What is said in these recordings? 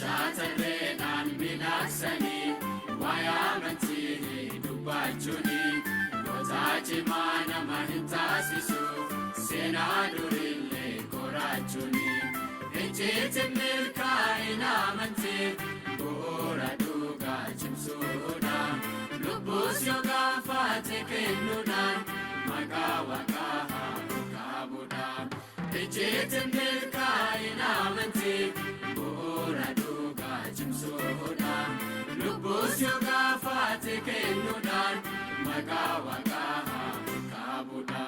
Chatarreedhaan midhaagsanii waa'ee amantii dubbachuuni goota cimaa nama hin taasisu seenaa durillee qoraachuuni ejjeetiin milkaa'ina amantii bu'uura dhugaa cimsuudha lubbuus yoo gaafate kennuudhaan maqaa waaqaa haa qabuudha ejjeetiin milkaa'ina amantii bu'uura dhugaa cimsuudha lubbuus yoo gaafate kennuudhaan maqaa waaqaa haa qabuudha.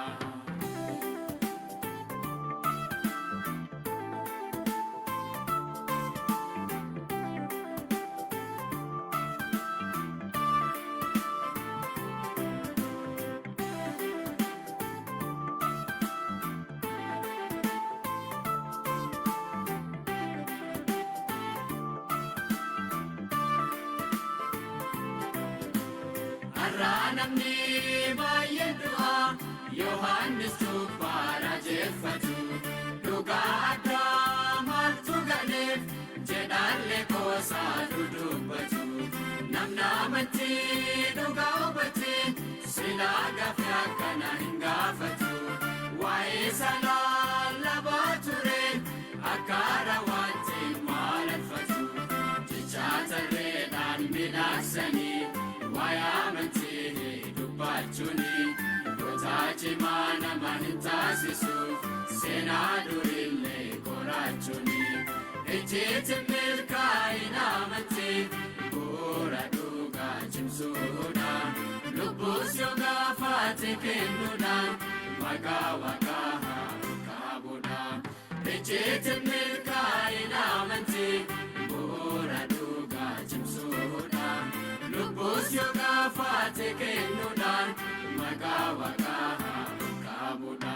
Namni baay'een du'a Yohaannis Cuuphaa raajeffatu dhugaa addaa maaltu galeef jedhallee koosaa dudubbatu namni amantii dhugaa hubatee silaa gaaffii akkana hin gaafatu waa'ee salaa labaa ture akka raawwatee maalalfatu jecha tarreedhaan midhaagsanii waa'ee amantii dubbachuuni goota cimaa nama hin taasisu seenaa durillee qoraachuuni ejjeetiin milkaa'ina amantii bu'uura dhugaa cimsuudha lubbuus yoo gaafate kennuudhaan maqaa waaqaa haa qabuudha ejjeetiin milkaa'ina amantii bu'uura dhugaa cimsuudha lubbuus yoo gaafate kennuudhaan maqaa waaqaa haa qabuudha.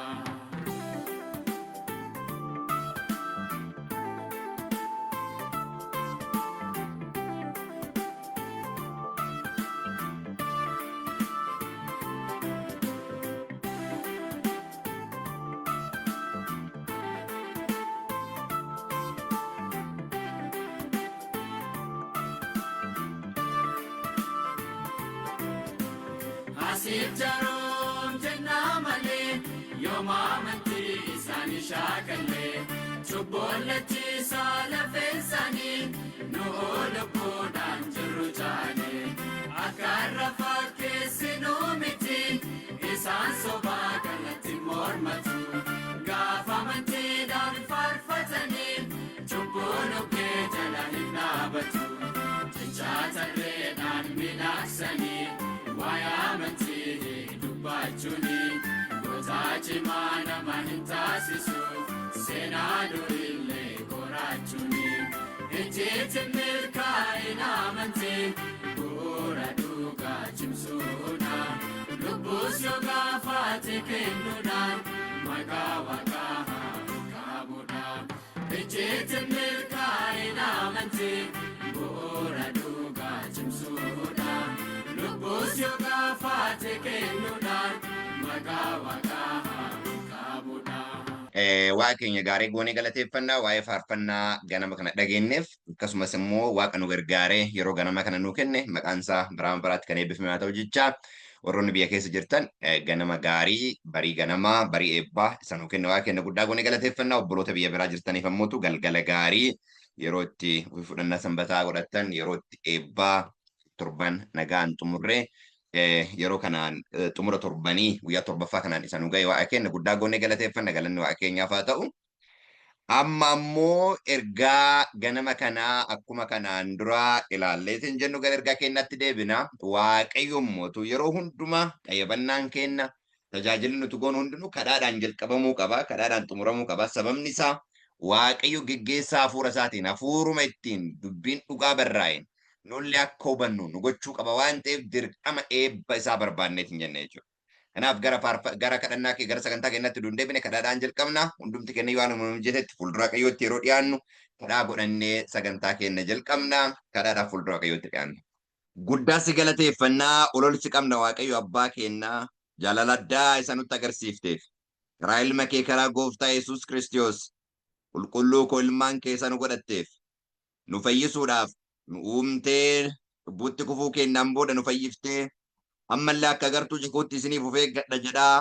Asiif jaroom jennaa malee yooma amantii isaanii shaakallee cubbollachiisaa lafeessanii nu lubbuudhaan jirru caalee akka irra fakkeessinuu miti isaan sobaa kalatti mormatu gaafa amantiidhaan faarfatanii cubbuu nukkee jala hin dhaabatu jecha tarreedhaan midhaagsanii waa'ee amantii dubbachuuni goota cimaa nama hin taasisu seenaa durillee qoraachuuni ejjeetiin milkaa'ina amantii bu'uura dhugaa cimsuudha lubbuus yoo gaafate kennuudhaan maqaa waaqaa haa qabuudha ejjeetiin milkaa'ina amantii bu'uura dhugaa cimsuudha lubbuus yoo gaafate kennuudhaan maqaa waaqaa haa qabuudha. Waaqa keenya gaarii goonee galateeffannaa waa'ee faarfannaa ganama kana dhageenyeef akkasumas immoo waaqa nu gargaaree yeroo ganama kana nu kenne maqaan isaa bara baraatti kan eebbifame haa ta'u jecha warroonni biyya keessa jirtan ganama gaarii barii ganamaa barii eebbaa isa nu kenne waaqa keenya guddaa goonee galateeffannaa obboloota biyya biraa jirtaniif ammoo galgala gaarii yeroo itti fudhannaa sanbataa godhattan yeroo itti eebbaa torban nagaan xumurree yeroo kanaan xumura torbanii guyyaa torbaffaa kanaan isa nu ga'e waaqa keenya guddaa goonee galateeffanna galanni waaqa keenyaaf haa ta'u. Amma ammoo ergaa ganama kanaa akkuma kanaan dura ilaalleetiin jennu gara ergaa keenyaatti deebina. Waaqayyo mootu yeroo hundumaa qayyabannaan keenya tajaajilli nuti goonu hundinuu kadhaadhaan jalqabamuu qaba, kadhaadhaan xumuramuu qaba. Sababni isaa Waaqayyo geggeessaa hafuura isaatiin hafuuruma ittiin dubbiin dhugaa barraa'een nulli akka hubannu nu gochuu qaba waan ta'eef dirqama eebba isaa barbaanneetiin jenna jechuudha. Kanaaf gara kadhannaa kee gara sagantaa keenyatti deebine kadhaadhaan jalqabna. Hundumti keenya waan nu hojjetetti fuuldura Waaqayyootti yeroo dhiyaannu kadhaa godhannee sagantaa keenya jalqabna. Kadhaadhaaf fuuldura Waaqayyootti dhiyaanna. Guddaa si galateeffannaa ololchi qabna Waaqayyo abbaa keenyaa jaalala addaa isa nutti agarsiifteef. Karaa ilma kee karaa gooftaa Yesuus Kiristoos qulqulluu koo ilmaan kee isa nu godhatteef. nu fayyisuudhaaf nu uumtee lubbuutti kufuu keenyaan booda nu fayyiftee ammallee akka agartuu jikuutti isiniif of eeggadha jedhaa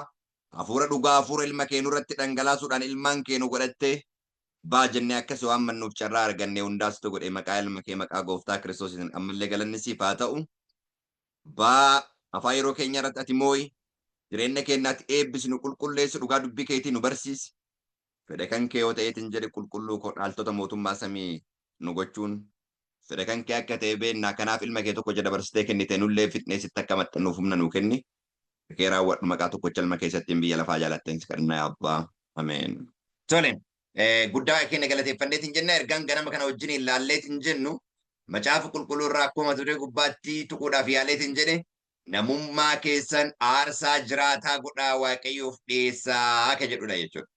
hafuura dhugaa hafuura ilma kee nurratti dhangalaasuudhaan ilmaan kee nu godhattee baa jennee akkasii waan mannuuf carraa arganne hundaasitu godhe maqaa ilma kee maqaa gooftaa kiristoosiin ammallee galanni siif haa ta'u baa afaan yeroo keenya irratti ati moo'i jireenya keenyaatti eebbisi nu qulqulleessi dhugaa dubbii keetii nu barsiisi fedha kan kee yoo ta'eetiin jedhe qulqulluu dhaaltota mootummaa samii nu gochuun fedha kan kee akka ta'e beennaa kanaaf ilma kee tokko jedha barsitee kennite nullee fitneesitti akka maxxannuuf humna nuu kenni kee raawwadhu maqaa tokkocha ilma keessattiin biyya lafaa jaalatteen kadhannaa abbaa ameen. Tole guddaa keenya galateeffanneetiin jenna ergaan ganama kana wajjin ilaalleetiin jennu macaafa qulqulluu irraa akkuma ture gubbaatti tuquudhaaf yaaleetiin jedhe namummaa keessan aarsaa jiraataa godhaa waaqayyoof dhiyeessaa ka jedhudha jechuudha.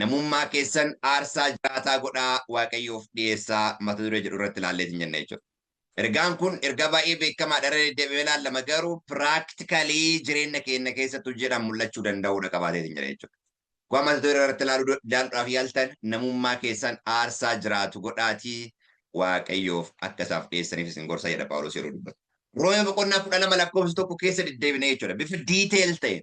Namummaa keessan aarsaa jiraataa godhaa waaqayyoof dhiyeessaa mata duree jedhu irratti ilaalleetiin jenna jechuudha. Ergaan kun ergaa baay'ee beekamaa dhala deddeebi'ee ilaallama garuu piraaktikalii jireenya keenya keessattuu jedhan mul'achuu danda'uudha qabaateetiin jedha jechuudha. Waan mata duree irratti ilaaluudhaaf yaaltan namummaa keessan aarsaa jiraatu godhaatii waaqayyoof akka isaaf dhiyeessaniif isin gorsa jedha Phaawulos yeroo dubbatu. Roomee boqonnaa 12 lakkoofsa tokko keessa deddeebine jechuudha. Bifa diiteel ta'e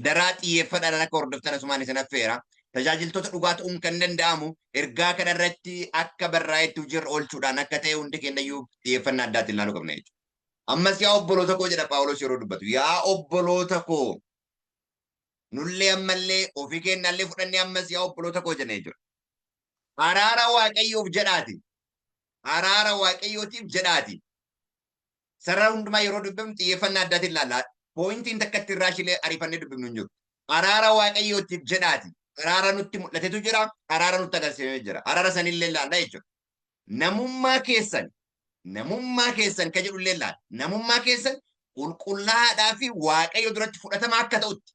daraa xiyyeeffadhaan akka hordoftan asumaan isin affeera. Tajaajiltoota dhugaa ta'uun kan danda'amu ergaa kana irratti akka barraa'etti hojiirra oolchuudhaan akka ta'e hundi keenyayyuu xiyyeeffannaa addaatti ilaaluu qabna jechuudha. Ammas yaa obboloota koo jedha Phaawulos yeroo dubbatu. Yaa obboloota koo nullee ammallee ofii keenyaallee fudhannee ammas yaa obboloota koo jenna jechuudha. Araara waaqayyoof jedhaati. Araara waaqayyootiif jedhaati. Sarara hundumaa yeroo dubbifnu xiyyeeffannaa addaatiin ilaalla. Poointiin takka itti irraa ishiilee ariifannee dubbifnu hin jiru. Araara waaqayyootiif jedhaati. Araara nutti mul'atetu jira. Araara nutti agarsiifamee jira. Araara sanillee ilaalla jechuudha. Namummaa keessan ka jedhu illee ilaalla. Namummaa keessan qulqullaa'aadhaa fi waaqayyo duratti fudhatamaa akka ta'utti.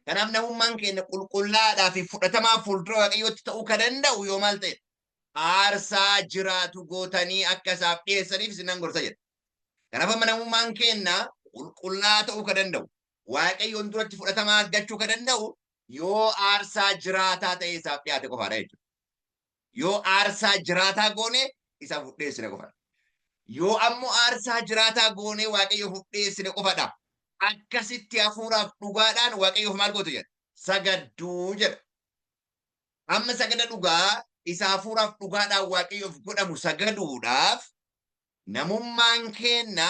Kanaaf namummaan keenya qulqullaa'aadhaa fi fudhatamaa fuuldura waaqayyootti ta'uu kan danda'u yoo maal ta'e aarsaa jiraatu gootanii akka isaaf dhiyeessaniif isin gorsa jedha. Kanaaf amma namummaan keenya qulqullaa'aa ta'uu kan danda'u waaqayyoon duratti fudhatamaa argachuu kan danda'u yoo aarsaa jiraataa ta'e isaaf dhiyaate qofaadha jechuudha. Yoo aarsaa jiraataa goone isaaf dhiyeessine qofaadha. Yoo ammoo aarsaa jiraataa goone waaqayyoof dhiyeessine qofaadha. Akkasitti hafuuraaf dhugaadhaan waaqayyoof maal gootu jedha? Sagadduu jedha. Amma sagada dhugaa isa hafuuraaf dhugaadhaan waaqayyoof godhamu sagaduudhaaf namummaan keenya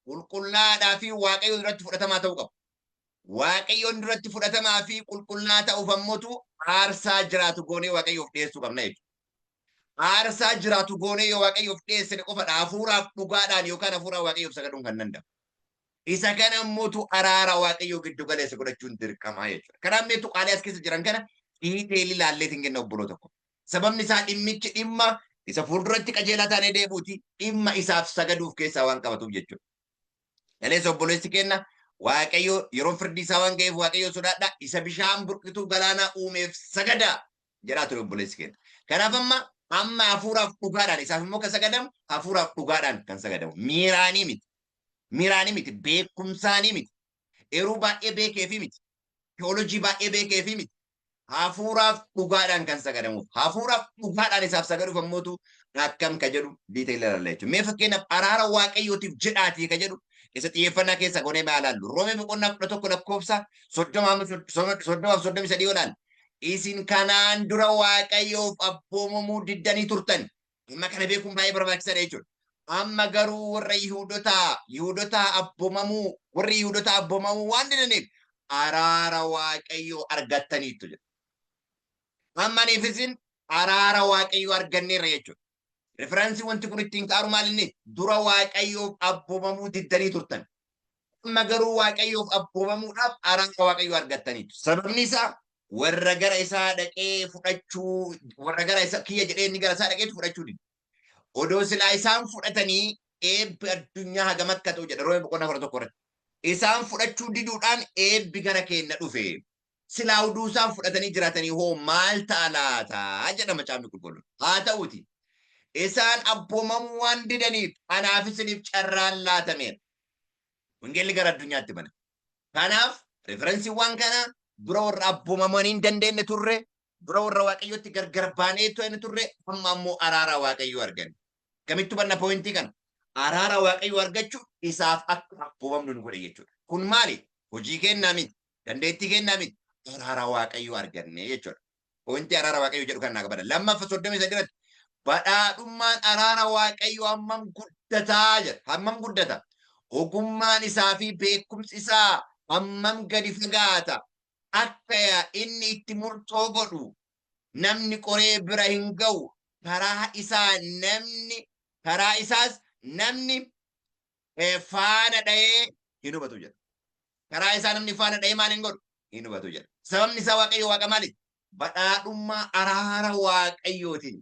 qulqullaa'aadhaa fi waaqayyo duratti fudhatamaa ta'uu qaba. Waaqayyoon duratti fudhatamaa fi qulqullaa'aa ta'uuf ammootu aarsaa jiraatu goonee waaqayyoof dhiyeessuu qabna jechuudha. Aarsaa jiraatu goonee yoo waaqayyoof dhiyeessine qofadha hafuuraaf dhugaadhaan yookaan hafuuraan waaqayyoof sagaduun kan danda'amu. Isa kana ammootu araara waaqayyoo giddu galeessa godhachuun dirqamaa jechuudha. Kanaaf mee tuqaalee as keessa jiran kana dhiiteelii ilaalleetiin kenna obboloota koo. Sababni isaa dhimmichi dhimma isa fuulduratti qajeelaa taanee deebuuti dhimma isaaf sagaduuf keessaa waan qabatuuf jechuudha. Kaleessa obboleessi kenna waaqayyo yeroo firdi isaa waan ga'eef waaqayyo sodaadha isa bishaan burqituu galaanaa uumeef sagadaa jedhaa ture obboleessi kenna. Kanaaf amma hafuuraaf dhugaadhaan isaaf immoo kan sagadamu hafuuraaf dhugaadhaan kan sagadamu miiraanii miti. Miiraanii miti beekumsaanii miti. Eeruu baay'ee beekeefi miti. Teoolojii baay'ee beekeefi miti. Hafuuraaf dhugaadhaan kan sagadamuuf hafuuraaf dhugaadhaan isaaf sagaduuf ammootu akkam ka jedhu diiteelii ilaalla jechuudha. Mee fakkeenyaaf araara waaqayyootiif jedhaatii ka jedhu isa xiyyeeffannaa keessa goonee maa ilaallu. Roomee boqonnaa 11 lakkoofsa 33 ilaalla. Isin kanaan dura waaqayyoof abboomamuu diddanii turtan. Amma kana beekuun baay'ee barbaachisaadha jechuudha. Amma garuu warra Yihuudotaa abboomamuu waan didaniif araara waaqayyoo argattaniittu jedha. Amma aniif isin araara waaqayyoo arganneerra jechuudha. Referaansii wanti kun ittiin kaaru maal inni dura waaqayyoof abboomamuu diddanii turtan. Amma garuu waaqayyoof abboomamuudhaaf araara waaqayyoo argattaniittu. Sababni isaa warra gara isaa dhaqee fudhachuu warra gara isaa kiyya jedhee inni gara isaa dhaqee fudhachuu dide. Odoo silaa isaan fudhatanii eebbi addunyaa hagam akka ta'u jedha Roomee boqonnaa 11 irratti. Isaan fudhachuu diduudhaan eebbi gara keenya dhufe. Silaa oduu isaan fudhatanii jiraatanii hoo maal ta'a laata jedha macaafni qulqulluun. Haa ta'uuti. Isaan abboomamuu waan didaniif anaaf isiniif carraan laatameera. Wangeelli gara addunyaatti bana. Kanaaf referensiiwwan kana dura warra abboomamanii hin dandeenye turre, dura warra waaqayyootti gargar baanee turre, amma ammoo araara waaqayyoo arganne. Kamittu banna pointii kana. Araara waaqayyo argachuu isaaf akka abboomamnu nu godhe jechuudha. Kun maali? Hojii kennaa miti. Dandeettii kennaa miti. Araara waaqayyo arganne jechuudha. Pointii araara waaqayyo jedhu kan naa qabata. Lammaffaa 33 irratti badhaadhummaan araara waaqayyo hammam guddataa jedha. Hammam guddata. Ogummaan isaa fi beekumsi isaa hammam gadi fagaata. Akka inni itti murtoo godhu namni qoree bira hin ga'u. Karaa isaas namni faana dha'ee hin hubatu jedha. Karaa isaa namni faana dha'ee maal hin godhu? Hin hubatu jedha. Sababni isaa waaqayyo waaqa maali? Badhaadhummaa araara waaqayyootiin.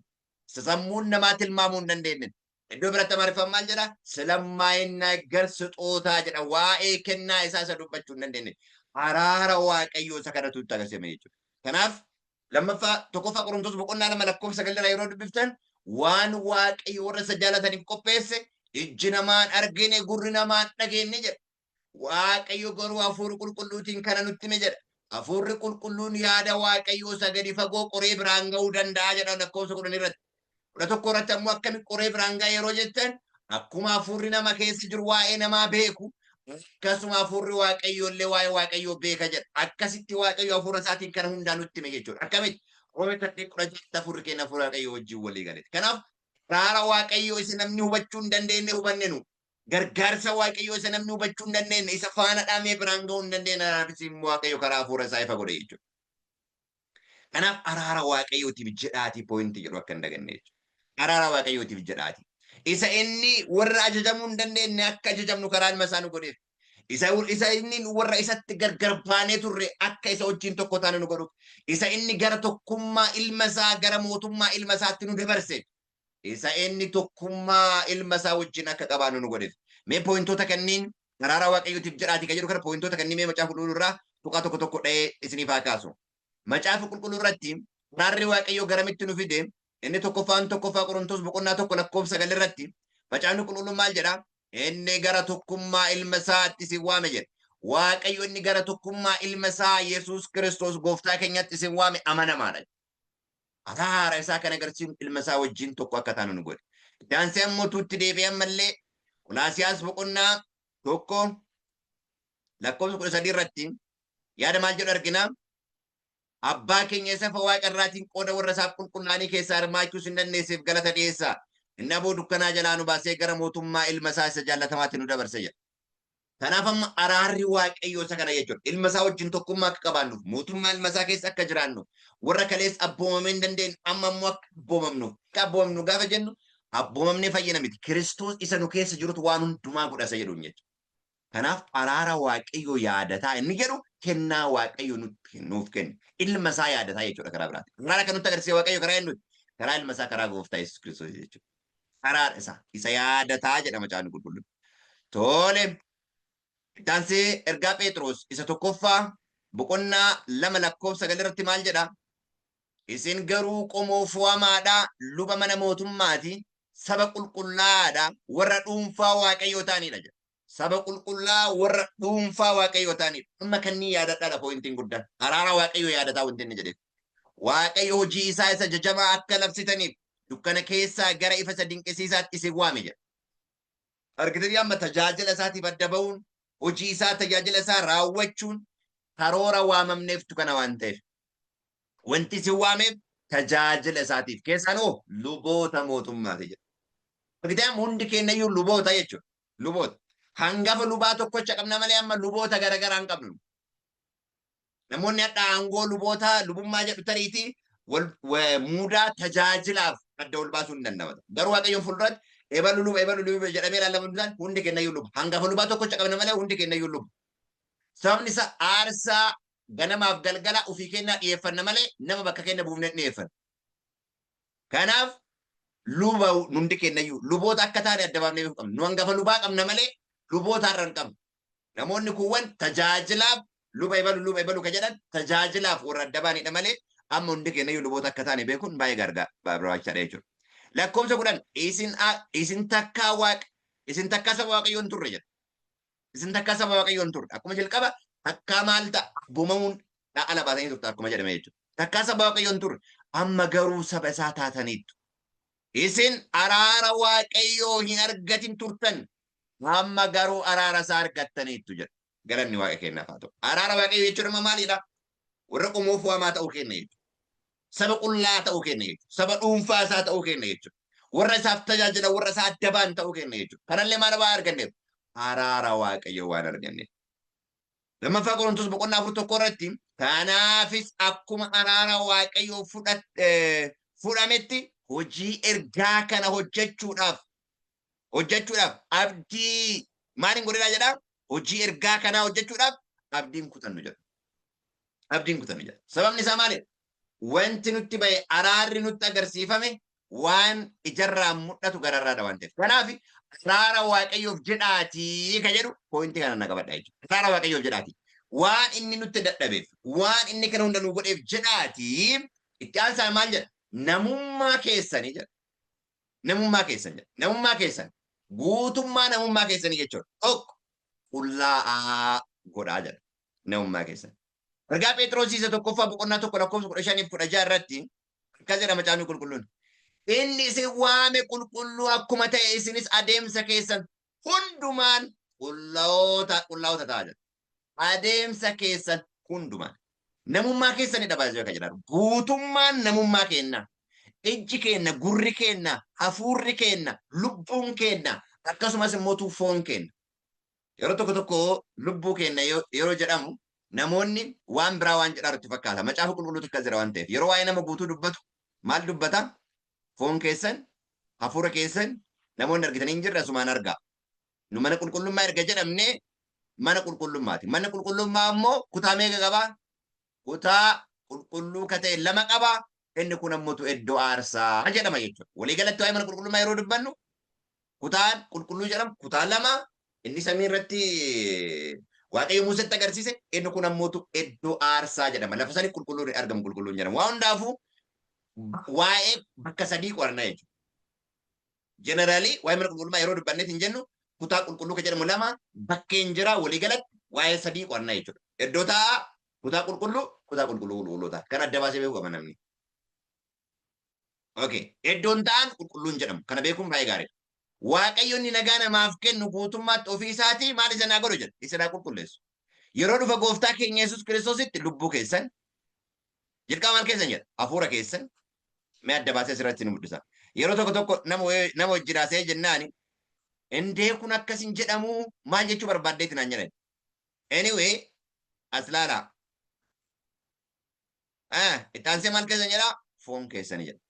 Sammuun namaa tilmaamuu hin dandeenye. Iddoo biratti amaariffaan maal jedha? Silammaayinaa garsixootaa jedha. Waa'ee kennaa isaa isa dubbachuu hin dandeenye. Araara waaqayyoo isa kanatu itti agarsiifame jechuudha. Kanaaf lammaffaa tokkoffaa Qorontos boqonnaa 2:9 yeroo dubbiftan waan waaqayyo warra isa jaalataniif qopheesse ijji namaan argine gurri namaan dhageenye jedha. Waaqayyo garuu hafuura qulqulluutiin kana nutti hime jedha. Hafuurri qulqulluun yaada waaqayyoo isa gadi fagoo qoree biraan ga'uu danda'a jedha lakkoofsa 10 irratti. 11 irratti ammoo akkami qoree biraan ga'a yeroo jettan akkuma hafuurri nama keessa jiru waa'ee namaa beeku akkasuma hafuurri waaqayyoo illee waa'ee waaqayyoo beeka jedha. Akkasitti waaqayyo hafuura isaatiin kana hundaa nutti hime jechuudha. Akkamitti Roomee 10:16 hafuurri keenya hafuura waaqayyoo wajjin walii galeeti. Kanaaf araara waaqayyoo isa namni hubachuu hin dandeenye hubanne nu. Gargaarsa waaqayyoo isa namni hubachuu hin dandeenye isa faana dhaamee biraan ga'uu hin dandeenye anaafis immoo waaqayyo karaa hafuura isaa ifa godhe jechuudha. Kanaaf araara waaqayyootiif jedhaatii poointii jedhu akka hin daganne jechuudha. Araara waaqayyootiif jedhaati. Isa inni warra ajajamuu hin dandeenye akka ajajamnu karaa ilma isaa nu godheef. Isa inni warra isatti gargar baanee turre akka isa wajjin tokko taane nu godhuuf. Isa inni gara tokkummaa ilma isaa gara mootummaa ilma isaatti nu dabarse. Isa inni tokkummaa ilma isaa wajjin akka qabaannu nu godheef. Mee poointoota kanneen araara waaqayyootiif jedhaati kan jedhu kana poointoota kanneen mee macaafa qulqulluu irraa tuqaa tokko tokko dha'ee isiniif haa kaasu. Macaafa qulqulluu irratti araarri waaqayyoo garamitti nu fide inni tokkoffaa Qorontos boqonnaa 1:9 irratti macaafni qulqulluun maal jedha? Inni gara tokkummaa ilma isaatti isin waame jedha. Waaqayyo inni gara tokkummaa ilma isaa Yesuus Kiristoos gooftaa keenyatti isin waame amanamaadha. Araara isaa kan agarsiisu ilma isaa wajjin tokko akka taanu nu godhe. Daansee ammoo tuutti deebi'an mallee Qolaasiyaas boqonnaa 1:13 irratti yaada maal jedhu argina? Abbaa keenya isa waaqa irraatiin qooda warra isaaf qulqullaa'anii keessaa hirmaachuus hin dandeesseef galata dhiyeessaa. Inni aboo dukkanaa jalaa nu baasee gara mootummaa ilma isaa isa jaallatamaatti nu dabarse jedha. Kanaaf amma araarri waaqayyoo isa kana jechuudha. Ilma isaa wajjin tokkummaa akka qabaannuuf, mootummaa ilma isaa keessa akka jiraannuuf, warra kalees abboomamee hin dandeenye amma immoo akka abboomamnuuf. Akka abboomamnu gaafa jennu abboomamnee fayyina miti. Kiristoos isa nu keessa jirutu waan hundumaa godha isa jedhuun jechuudha. Kanaaf araara waaqayyoo yaadataa inni jedhu kennaa waaqayyoo nuuf kenna. Ilma isaa yaadataa jechuudha karaa biraatti. Araara kan nutti agarsiise waaqayyoo karaa eenyuti? Karaa ilma isaa karaa gooftaa Yesuus Kiristoos jechuudha. Araara isaa isa yaadataa jedha macaafni qulqulluun. Tole. Daansee ergaa Phexros isa tokkoffaa boqonnaa 2:9 irratti maal jedha? Isin garuu qomoo fo'amaadhaa luba mana mootummaati saba qulqullaa'aadha warra dhuunfaa waaqayyoo ta'anidha jedha. Saba qulqullaa warra dhuunfaa waaqayyoo ta'anidha. Amma kanneen yaadadhaadha poointiin guddaan. Araara waaqayyoo yaadataa wanti inni jedheef. Waaqayyo hojii isaa isa jajamaa akka labsitaniif dukkana keessaa gara ifa isa dinqisiisaatti isin waame jedha. Argitanii amma tajaajila isaatiif adda ba'uun hojii isaa tajaajila isaa raawwachuun karoora waamamneeftu kana waan ta'eef. Wanti isin waameef tajaajila isaatiif keessanoo luboota mootummaati jedha. Argitanii hundi keenyayyuu luboota jechuudha. Luboota. Hangafa lubaa tokkocha qabna malee amma luboota garaagaraa hin qabnu. Namoonni hadha aangoo luboota lubummaa jedhu tariitii muudaa tajaajilaaf adda ol baasuu hin dandamata. Garuu waaqayyoon fuulduratti ebalu luba jedhamee ilaalamuudhaan hundi kennayyuu luba. Hangafa lubaa tokkocha qabna malee hundi kennayyuu luba. Sababni isaa aarsaa ganamaaf galgala ofii kennaa dhiyeeffanna malee nama bakka kenna buufnee dhiyeeffanna. Kanaaf luba hundi kennayyuu luboota akka taane adda baafnee qabna. Nu hangafa lubaa qabna malee luboota irra hin qabnu. Namoonni kuuwwan tajaajilaaf luba ebalu ka jedhan tajaajilaaf warra adda baanidha malee amma hundi kennayyuu luboota akka taane beekuun baay'ee barbaachisaadha jechuudha. Lakkoofsa 10 isin takkaa saba waaqayyoo hin turre jedha. Isin takkaa saba waaqayyoo hin turre. Akkuma jalqaba takkaa maal ta'a abbomamuun ala baatanii turte akkuma jedhame jechuudha. Takkaa saba waaqayyoo hin turre amma garuu saba isaa taataniittu. Isin araara waaqayyoo hin argatin turtan. Amma garuu araara isaa argattaniittu jedha. Galanni waaqa kennaaf haa ta'u. Araara waaqayyoo jechuun amma maalidha? Warra qomoof waamaa ta'uu kenna jechuudha. Saba qullaa ta'uu kenna jechuudha. Saba dhuunfaa isaa ta'uu kenna jechuudha. Warra isaaf tajaajila warra isaa adda ba'an ta'uu kenna jechuudha. Kanallee maal waa arganneef? Araara waaqayyoo waan arganneef. Lammaffaa Qorontos boqonnaa 4 irratti kanaafis akkuma araara waaqayyoo fudhametti hojii ergaa kana hojjechuudhaaf abdii maaliin godhinaa jedhaa? Hojii ergaa kanaa hojjechuudhaaf abdiin kutannu jedha. Abdiin kutannu jedha. Sababni isaa maalidha? Wanti nutti bahe araarri nutti agarsiifame waan ijarraa mul'atu gararraadha waan ta'eef. Kanaaf araara waaqayyoof jedhaatii ka jedhu poointii kana na qabadha jechuudha. Araara waaqayyoof jedhaatii. Waan inni nutti dadhabeef, waan inni kana hunda nu godheef jedhaatii itti aansaan maal jedha? Namummaa keessanii jedha. Namummaa keessan jedha. Namummaa keessan. Guutummaa namummaa keessanii jechuudha. Tokko qullaa'aa godhaa jedha. Namummaa keessan. Ergaa Phexros isa tokkoffaa boqonnaa 1 lakkoofsa 15-16 irratti akkas jedha macaafni qulqulluun. Inni isin waame qulqulluu akkuma ta'e isinis adeemsa keessan hundumaan qullaa'oota ta'a jedha. Adeemsa keessan hundumaan. Namummaa keessanii dhabaa jira kan jedhamu. Guutummaan namummaa keenna. Ijji keenna, gurri keenna, hafuurri keenna, lubbuun keenna, akkasumas immoo foon keenna. Yeroo tokko lubbuu keenna yeroo jedhamu namoonni waan biraa waan jedhaa irratti fakkaata. Macaafa qulqulluutu akkas jira waan ta'eef. Yeroo waa'ee nama guutuu dubbatu maal dubbata? Foon keessan, hafuura keessan, namoonni argitanii hin jirre asumaan argaa. Nu mana qulqullummaa erga jedhamne mana qulqullummaati. Mana qulqullummaa immoo kutaa meeqa qabaa? Kutaa qulqulluu ka ta'e 2 qabaa. Inni kun ammoo iddoo aarsaa jedhama jechuudha. Waliigalatti waa'ee mana qulqullummaa yeroo dubbannu kutaan qulqulluu jedhamu kutaa 2 inni samii irratti waaqayyo Museetti agarsiise inni kun ammoo iddoo aarsaa jedhama. Lafa sanii qulqulluun argamu qulqulluun jedhama. Waa hundaafuu waa'ee bakka 3 qoranna jechuudha. Jeneraalii waa'ee mana qulqullummaa yeroo dubbanneet hin jennu kutaa qulqulluu ka jedhamu 2 bakkeen jira waliigalatti waa'ee 3 qoranna jechuudha. Iddoo taa'aa kutaa qulqulluu qulqulloota. Kan adda baasee beeku qaba namni. Okay. Iddoon ta'an qulqulluun jedhamu. Kana beekuun baay'ee gaariidha. Waaqayyo inni nagaa namaaf kennu guutummaatti ofii isaatii maal isa naa godhu jedha. Isa naa qulqulleessu. Yeroo dhufa gooftaa keenya Yesuus Kiristoositti lubbuu keessan jalqaba maal keessan jedha? Hafuura keessan mee adda baasee asirratti nu mul'isa. Yeroo tokko nama wajjiraasee jennaani indee kun akkasin jedhamu maal jechuu barbaaddeetti naan jedhan. Anyway, as laalaa. Itti aansee maal keessan jedhaa? Foon keessanii jedha.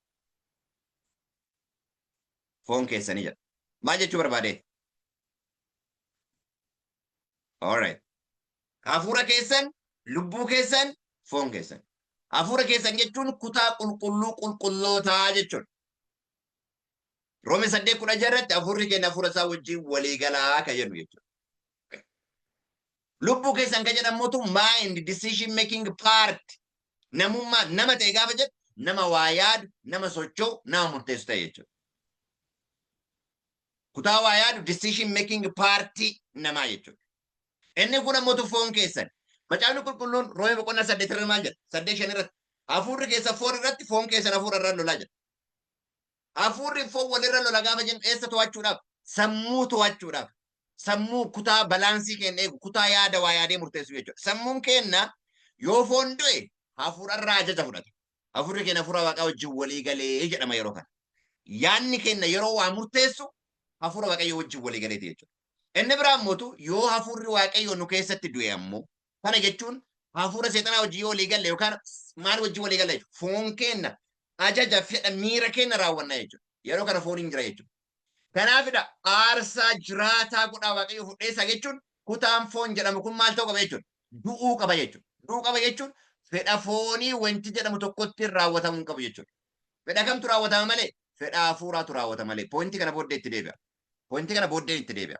Foon keessanii jedha. Maal jechuu barbaaddeetti? Alright. Hafuura keessan, lubbuu keessan, foon keessan. Hafuura keessan jechuun kutaa qulqullootaa jechuudha. Roome 8:16 irratti hafuurri keenya hafuura isaa wajjin waliigalaa kan jedhu jechuudha. Lubbuu keessan kan jedhamutu mind decision making part. Namummaa nama ta'e gaafa jedhu nama waa yaadu, nama socho'u, nama murteessu ta'e jechuudha. Kutaa waa yaadu decision making party namaa jechuudha. Inni kun ammoo foon keessan. Macaafni qulqulluun Roome boqonnaa 8 irra maal jedha? 8:5 irratti. Hafuurri keessa foon irratti, foon keessan hafuura irra lolaa jedha. Hafuurri foon walirra lola gaafa jennu eessa to'achuudhaaf? Sammuu to'achuudhaaf. Sammuu kutaa balaansii keenya eegu, kutaa yaada waa yaadee murteessu jechuudha. Sammuun keenya yoo foon du'e hafuura irraa ajaja fudhata. Hafuurri keenya hafuura waaqaa wajjin walii galee jedhama yeroo kana. Yaadni keenya yeroo waa murteessu hafuura waaqayyoo wajjin walii galeeti jechuudha. Inni biraa immoo yoo hafuurri waaqayyoo nu keessatti du'e ammoo kana jechuun hafuura seexanaa wajjin yoo walii galle yookaan maal wajjin walii galle jechuudha. Foon keenya ajaja fedha miira keenya raawwanna jechuudha. Yeroo kana foon hin jira jechuudha. Kanaafidha aarsaa jiraataa godhaa waaqayyoo fudheessa jechuun kutaan foon jedhamu kun maal ta'uu qaba jechuudha. Du'uu qaba jechuudha. Du'uu qaba jechuun fedha foonii wanti jedhamu tokkotti raawwatamuu qabu jechuudha. Fedha kamtu raawwatama malee? Fedha hafuuraatu raawwatama malee. Pointii kana booddee itti deebi'a. Pointii kana booddee itti deebi'a.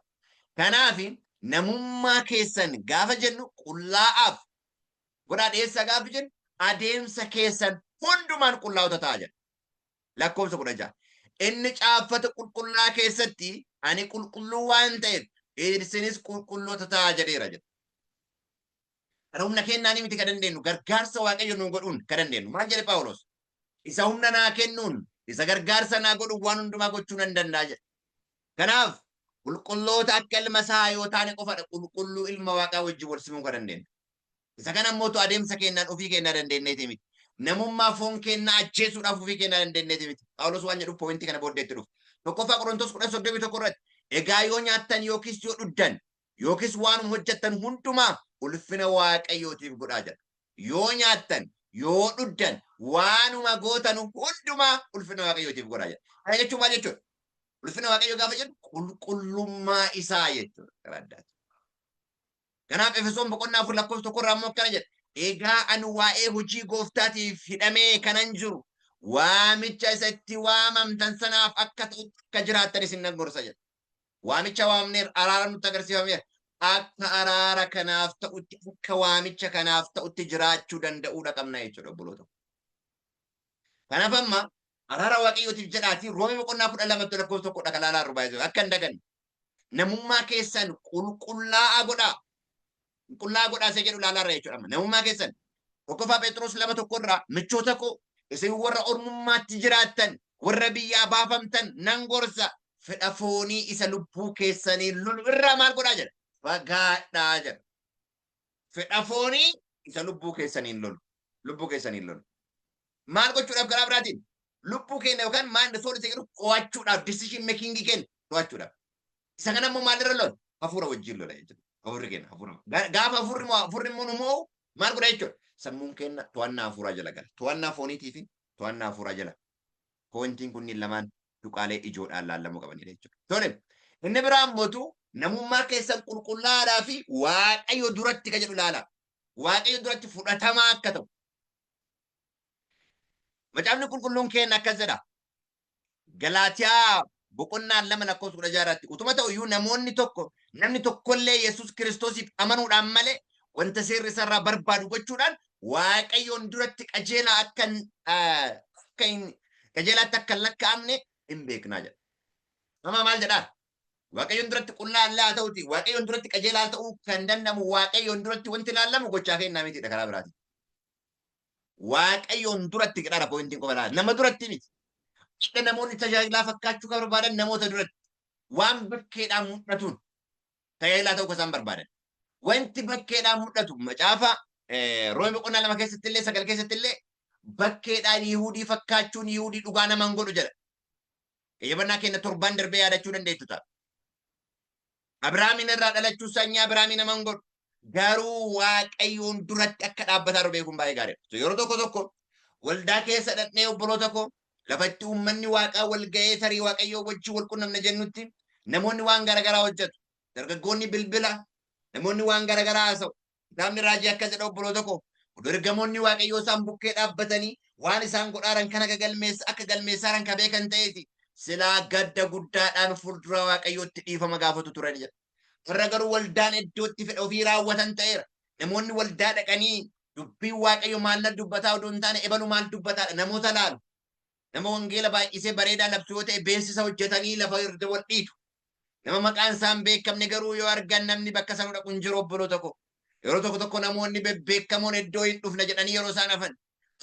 Kanaafi namummaa keessan gaafa jennu qullaa'aaf godhaa dhiyeessaa gaafa jennu adeemsa keessan hundumaan qullaa'ota ta'a jedha. Lakkoofsa 16. Inni caaffata qulqullaa keessatti ani qulqulluu waan ta'eef isinis qulqulloota ta'a jedheera jedha. Kana humna kennaanii miti kan dandeenyu gargaarsa waaqayyo nu godhuun kan dandeenyu. Maal jedhe Phaawulos? Isa humna naa kennuun Isa gargaarsa naa godhu waan hundumaa gochuu nan danda'a jedha. Kanaaf qulqulloota akka ilma isaa yoo taane qofadha qulqulluu ilma waaqaa wajjin wal simuu kan dandeenyu. Isa kana immoo adeemsa kennaan ofii kennaa dandeenyeeti miti. Namummaa foon kennaa ajjeesuudhaaf ofii kennaa dandeenyeeti miti. Phaawulos waan jedhuuf poointii kana booddeetti dhufu. Tokkoffaa Qorontos 10:31 irratti egaa yoo nyaattan yookis yoo dhugdan yookis waanuma hojjettan hundumaa ulfina waaqayyootiif godhaa jedha. Yoo nyaattan yoo dhugdan waanuma gootan hundumaa ulfina waaqayyootiif godhaa jedha. Kana jechuun maal jechuudha? Ulfina waaqayyoo gaafa jedhu qulqullummaa isaa jechuudha karaa addaati. Kanaaf Efesoon 4:1 irraa immoo akkana jedha. Egaa ani waa'ee hojii gooftaatiif hidhamee kanan jiru waamicha isa itti waamamtan sanaaf akka jiraattan isin nan gorsa jedha. Waamicha waamneer araara nutti agarsiifameera. Akka araara kanaaf ta'utti akka waamicha kanaaf ta'utti jiraachuu danda'uudha qabna jechuudha obboloota. Kanaaf amma araara waaqayyootiif jedhaati Roomee 12:1 dhaqalaalaa irraa akka hin daganne namummaa keessan qulqullaa'aa godhaa. Qulqullaa'aa godhaa isa jedhu laalaa irra jechuudha. Namummaa keessan tokkoffaa Phexros 2:1 irraa michoota koo isin warra ormummaatti jiraattan warra biyyaa baafamtan nan gorsa fedha foonii isa lubbuu keessanii lolu irraa maal godhaa jedha. Fagaadhaa jedha. Fedha foonii isa lubbuu keessaniin lolu. Lubbuu keessaniin lolu. Maal gochuudhaaf karaa biraatiin lubbuu keenya yookaan maal sool isa jedhu to'achuudhaaf decision making keenya to'achuudhaaf. Isa kana immoo maalirra lola? Hafuura wajjin lola jechuudha. Hafuurri keenya hafuura. Gaafa hafuurri immoo maal godha jechuudha? Sammuun keenya to'annaa hafuuraa jala gala. To'annaa fooniitii fi to'annaa hafuuraa jala. Pointiin kunniin lamaan tuqaalee ijoodhaan laallamuu qabanidha jechuudha. Tole inni biraan mootu namummaa keessan qulqullaa'aadhaa fi waaqayyo duratti ka jedhu ilaala. Waaqayyo duratti fudhatamaa akka ta'u. Macaafni qulqulluun keenya akkas jedha. Galaatiyaa 2:16 utuma ta'u iyyuu namni tokkollee Yesuus Kiristoosiif amanuudhaan malee wanta seerri isarraa barbaadu gochuudhaan waaqayyoon duratti qajeelaatti akka hin lakkaa'amne hin beeknaa jedha. Amma maal jedhaa? Waaqayyoon duratti qullaa'aa ta'uti. Waaqayyoon duratti qajeelaa ta'uu kan danda'amu waaqayyoon duratti wanti ilaallamu gochaa kennaa mitiidha karaa biraati. Waaqayyoon duratti jedhaadha poointiin qofa ilaala. Nama duratti miti. Akka namoonni tajaajilaa fakkaachuu kan barbaadan namoota duratti waan bakkeedhaan mul'atuun tajaajilaa ta'uu kan isaan barbaadan. Wanti bakkeedhaan mul'atu macaafa Roomee 2 keessatti illee 9 keessatti illee bakkeedhaan Yihuudii fakkaachuun Yihuudii dhugaa naman godhu jedha. Qayyabannaa keenya torban darbee yaadachuu dandeettu ta'a. Abrahaamin irraa dhalachuu sanyii Abrahaamii naman godhu garuu waaqayyoon duratti akka dhaabbataa jiru beekuun baay'ee gaariidha. Yeroo tokko waldaa keessa dhaqnee obboloota koo lafatti uummanni waaqaa wal ga'ee tarii waaqayyoo wajjin wal qunnamna jennutti namoonni waan garaagaraa hojjetu. Dargaggoonni bilbila namoonni waan garaagaraa haasa'u. Kitaabni raajii akkas jedha obboloota koo ergamoonni waaqayyoo isaan bukkee dhaabbatanii waan isaan godhaaran kan akka galmeessaaran ka beekan ta'eeti silaa gadda guddaadhaan fuuldura waaqayyootti dhiifama gaafatu turan jedha. Warra garuu waldaan iddootti fedha ofii raawwatan ta'eera. Namoonni waldaa dhaqanii dubbiin waaqayyo maal dubbataa odoo hin taane ebalu maal dubbataadha namoota laalu. Nama wangeela baay'isee bareedaa labsu yoo ta'e beeksisa hojjetanii lafa irra wal dhiitu. Nama maqaan isaan beekamne garuu yoo argan namni bakka sana dhaqu hin jiru obboloota koo. Yeroo tokko namoonni bebbeekamoon iddoo hin dhufne jedhanii yeroo isaan hafan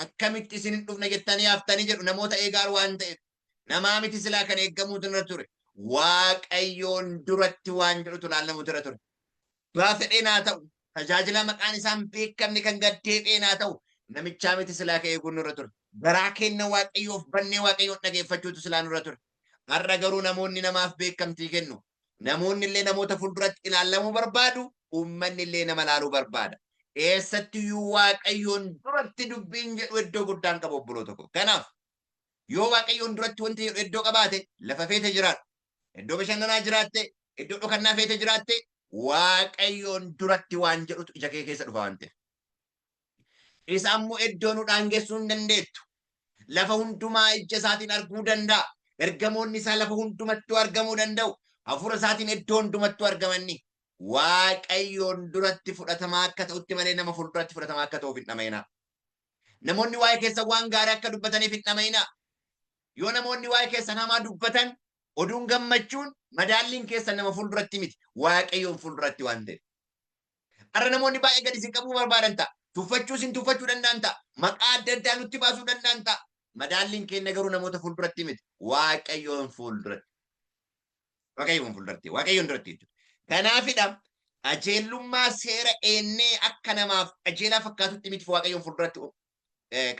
akkamitti isin hin dhufne jettanii haftanii jedhu namoota eegaa waan ta'eef namaa miti silaa kan eeggamuutu irra ture. Waaqayyoon duratti waan jedhutu laallamuutu irra ture. Baafedheen haa ta'u tajaajila maqaan isaan beekamne kan gaddeebi'een haa ta'u namichaa miti silaa ka eeguun irra ture. Garaa kenna waaqayyoof bannee waaqayyoon dhageeffachuutu silaa nurra ture. Har'a garuu namoonni namaaf beekamtii kennu. Namoonni illee namoota fuulduratti ilaallamuu barbaadu. Uummanni illee nama laaluu barbaada. Eessattiyyuu waaqayyoon duratti dubbiin jedhu iddoo guddaan qabu obboloota koo. Kanaaf yoo waaqayyoon duratti wanti jedhu iddoo qabaate lafa feete jiraadhu. Iddoo bashannanaa jiraatte, iddoo dhokannaa feete jiraatte waaqayyoon duratti waan jedhutu ija kee keessa dhufa waan ta'eef. Isa ammoo iddoo nu dhaangeessuu hin dandeettu. Lafa hundumaa ija isaatiin arguu danda'a. Ergamoonni isaa lafa hundumattuu argamuu danda'u. Hafuura isaatiin iddoo hundumattuu argamanni. Waaqayyoon duratti fudhatamaa akka ta'utti malee nama fuulduratti fudhatamaa akka ta'uuf hin dhamayinaa. Namoonni waa'ee keessan waan gaarii akka dubbataniif hin dhamayinaa. Yoo namoonni waa'ee keessan hamaa dubbatan oduun gammachuun madaalliin keessan nama fuulduratti miti. Waaqayyoon fuulduratti waan ta'eef. Har'a namoonni baay'ee gadi isin qabuu barbaadan ta'a. Tuffachuu isin tuffachuu danda'an ta'a. Maqaa adda addaa nutti baasuu danda'an ta'a. Madaalliin keenya garuu namoota fuulduratti miti. Waaqayyoon fuulduratti. Waaqayyoon fuulduratti. Waaqayyoon duratti jechuudha. Kanaafidha qajeelummaa seera eennee akka namaaf qajeelaa fakkaatutti miti waaqayyoon fuulduratti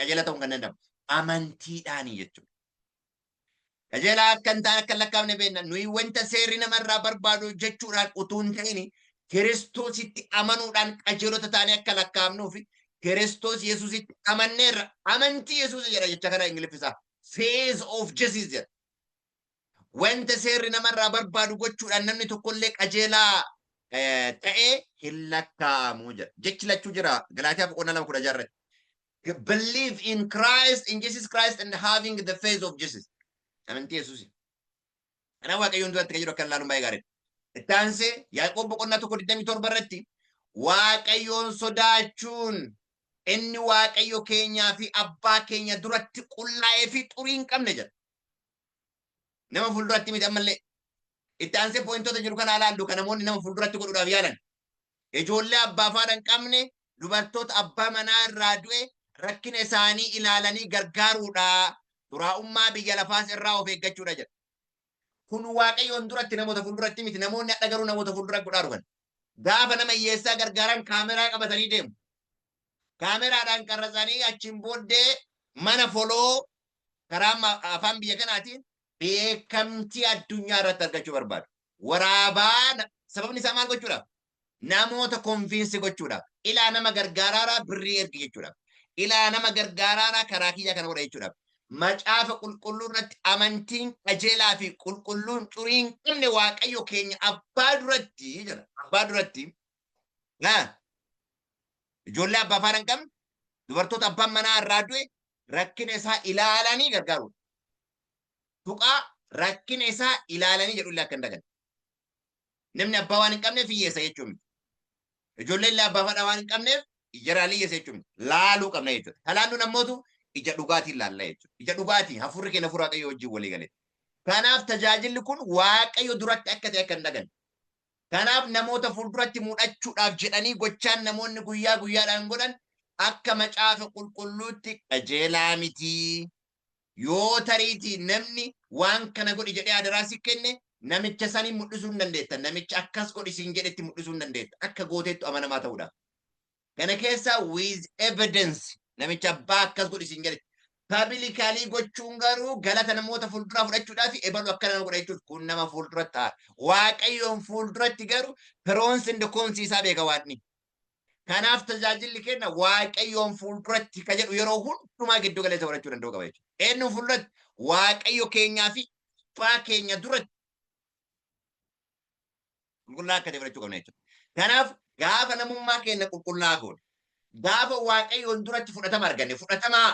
qajeela ta'uu kan danda'amu. Amantiidhaanii jechuudha. Qajeelaa akka hin taane akka lakkaa'amne beekna. Nuyi wanta seerri namarraa barbaadu jechuudhaan utuu hin ta'in Kiristoositti amanuudhaan qajeelota taanee akka lakkaa'amnuufi Kiristoos Yesuusitti amanneerra. Amantii Yesuus jedha jecha kana Ingiliffisaa. Faith of Jesus jedha. Wanta seerri namarraa barbaadu gochuudhaan namni tokkollee qajeelaa ta'ee hin lakkaa'amu jedha. Jechi lachuu jira Galaatiyaa boqonnaa 2:16. Believe in Christ, in Jesus Christ and having the faith of Jesus. Amantii Yesuusi. Kana waaqayyoon duratti qajeelu akka ilaaluun baay'ee gaariidha. Itti aansee Yaaqoob boqonnaa 1:27 irratti waaqayyoon sodaachuun inni waaqayyo keenyaa fi abbaa keenya duratti qullaa'ee fi xurii hin qabne jedha. Nama fuulduratti miti ammallee. Itti aansee pooyintoota jiru kana ilaallu kan namoonni nama fuulduratti godhuudhaaf yaalan. Ijoollee abbaa fi haadha hin qabne dubartoota abbaa manaa irraa du'e rakkina isaanii ilaalanii gargaaruudha. Xuraa'ummaa biyya lafaas irraa of eeggachuudha jedha. Kun waaqayyoon duratti namoota fuulduratti miti. Namoonni hadha garuu namoota fuulduratti godhaa dhufan. Gaafa nama hiyyeessaa gargaaran kaameraa qabatanii deemu. Kaameraadhaan qarrasanii achiin booddee mana foloo karaa afaan biyya kanaatiin beekamtii addunyaa irratti argachuu barbaadu. Waraabaa sababni isaa maal gochuudhaaf? Namoota konfiinsi gochuudhaaf. Ilaa nama gargaaraaraa birrii ergi jechuudhaaf. Ilaa nama gargaaraaraa karaa kiyya kana godha jechuudhaaf. Macaafa qulqulluu irratti amantiin qajeelaa fi qulqulluun xurii hin qabne waaqayyo keenya abbaa duratti jedha. Abbaa duratti. Ijoollee abbaa fi haadha hin qabne dubartoota abbaan manaa irraa du'e rakkina isaa ilaalanii gargaaruudha. Tuqaa rakkina isaa ilaalanii jedhu illee akka hin daganne. Namni abbaa waan hin qabneef hiyyeessa jechuun. Ijoollee illee abbaa fi haadha waan hin qabneef ijjaraalii hiyyeessa jechuun. Laaluu qabna jechuudha. Talaallu namootu ija dhugaatiin laalla jechuudha. Ija dhugaatii hafuurri keenya hafuura waaqayyo wajjin walii galee. Kanaaf tajaajilli kun waaqayyo duratti akka ta'e akka hin daganne. Kanaaf namoota fuulduratti mul'achuudhaaf jedhanii gochaan namoonni guyyaa guyyaadhaan godhan akka macaafa qulqulluutti qajeelaa miti. Yoo tariitii namni waan kana godhi jedhee adaraa si kenne namicha sanii mul'isuu hin dandeetta. Namicha akkas godhi siin jedhetti mul'isuu hin dandeetta. Akka gooteettu amanamaa ta'uudhaaf. Kana keessaa with evidence namicha abbaa akkas godhi siin jedhetti. Paabilikaalii gochuun garuu galata namoota fuulduraa fudhachuudhaaf ebalu akka nama godha jechuudha. Kun nama fuulduratti ta'a. Waaqayyoon fuulduratti garuu piroonsi inni koonsiisaa beeka waadni. Kanaaf tajaajilli kenna waaqayyoon fuulduratti ka jedhu yeroo hundumaa giddu galeessa godhachuu danda'u qaba jechuudha. Eenyuun fuulduratti waaqayyo keenyaa fi abbaa keenya duratti qulqullaa akka ta'e fudhachuu qabna jechuudha. Kanaaf gaafa namummaa keenya qulqullaa goone gaafa waaqayyoon duratti fudhatama arganne fudhatamaa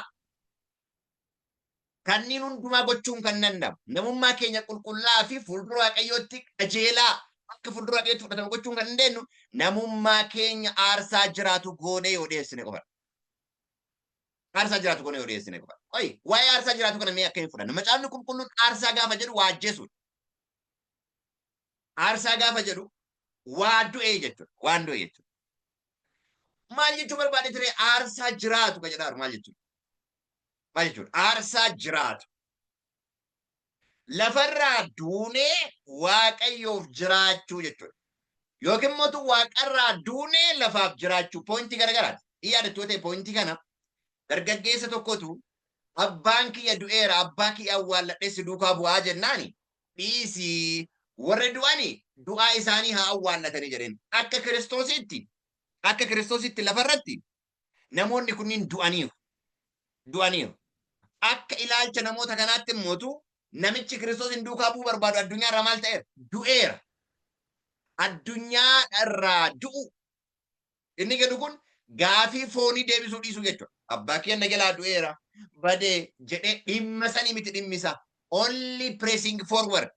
kanneen hundumaa gochuun kan danda'amu namummaa keenya qulqullaa fi fuuldura waaqayyootti qajeelaa akka fuuldura waaqayyootti fudhatama gochuun kan dandeenyu namummaa keenya aarsaa jiraatu goonee yoo dhiyeessine qofa. Aarsaa jiraatu goonee yoo dhiyeessine qofa. Oyi waa'ee aarsaa jiraatu kana mee akka hin fudhanne macaafni qulqulluun aarsaa gaafa jedhu waa ajjeesuudha. Aarsaa gaafa jedhu waa du'ee jechuudha. Waan du'ee jechuudha. Maal jechuu barbaade ture aarsaa jiraatu ka jedhaa maal jechuudha. Maal jechuudha? Aarsaa jiraatu. Lafarraa duunee waaqayyoof jiraachuu jechuudha. Yookiin immoo waaqarraa duunee lafaaf jiraachuu poointii garagaraati. Yaadachuu ta'e poointii kana dargaggeessa tokkotu abbaan kiyya du'eera abbaa kiyya awwaalladhee si duukaa bu'aa jennaani dhiisii warra du'ani du'aa isaanii haa awwaallatanii jedheen akka kiristoositti lafarratti namoonni kunniin du'aniiru. Akka ilaalcha namoota kanaatti immoo namichi Kiristoos hin duukaa bu'uu barbaadu addunyaa irraa maal ta'eera? Du'eera. Addunyaa irraa du'u. Inni jedhu kun gaafii foonii deebisuu dhiisuu jechuudha. Abbaa kiyya na jalaa du'eera. Badee jedhee dhimma sanii miti dhimmisaa. Only pressing forward.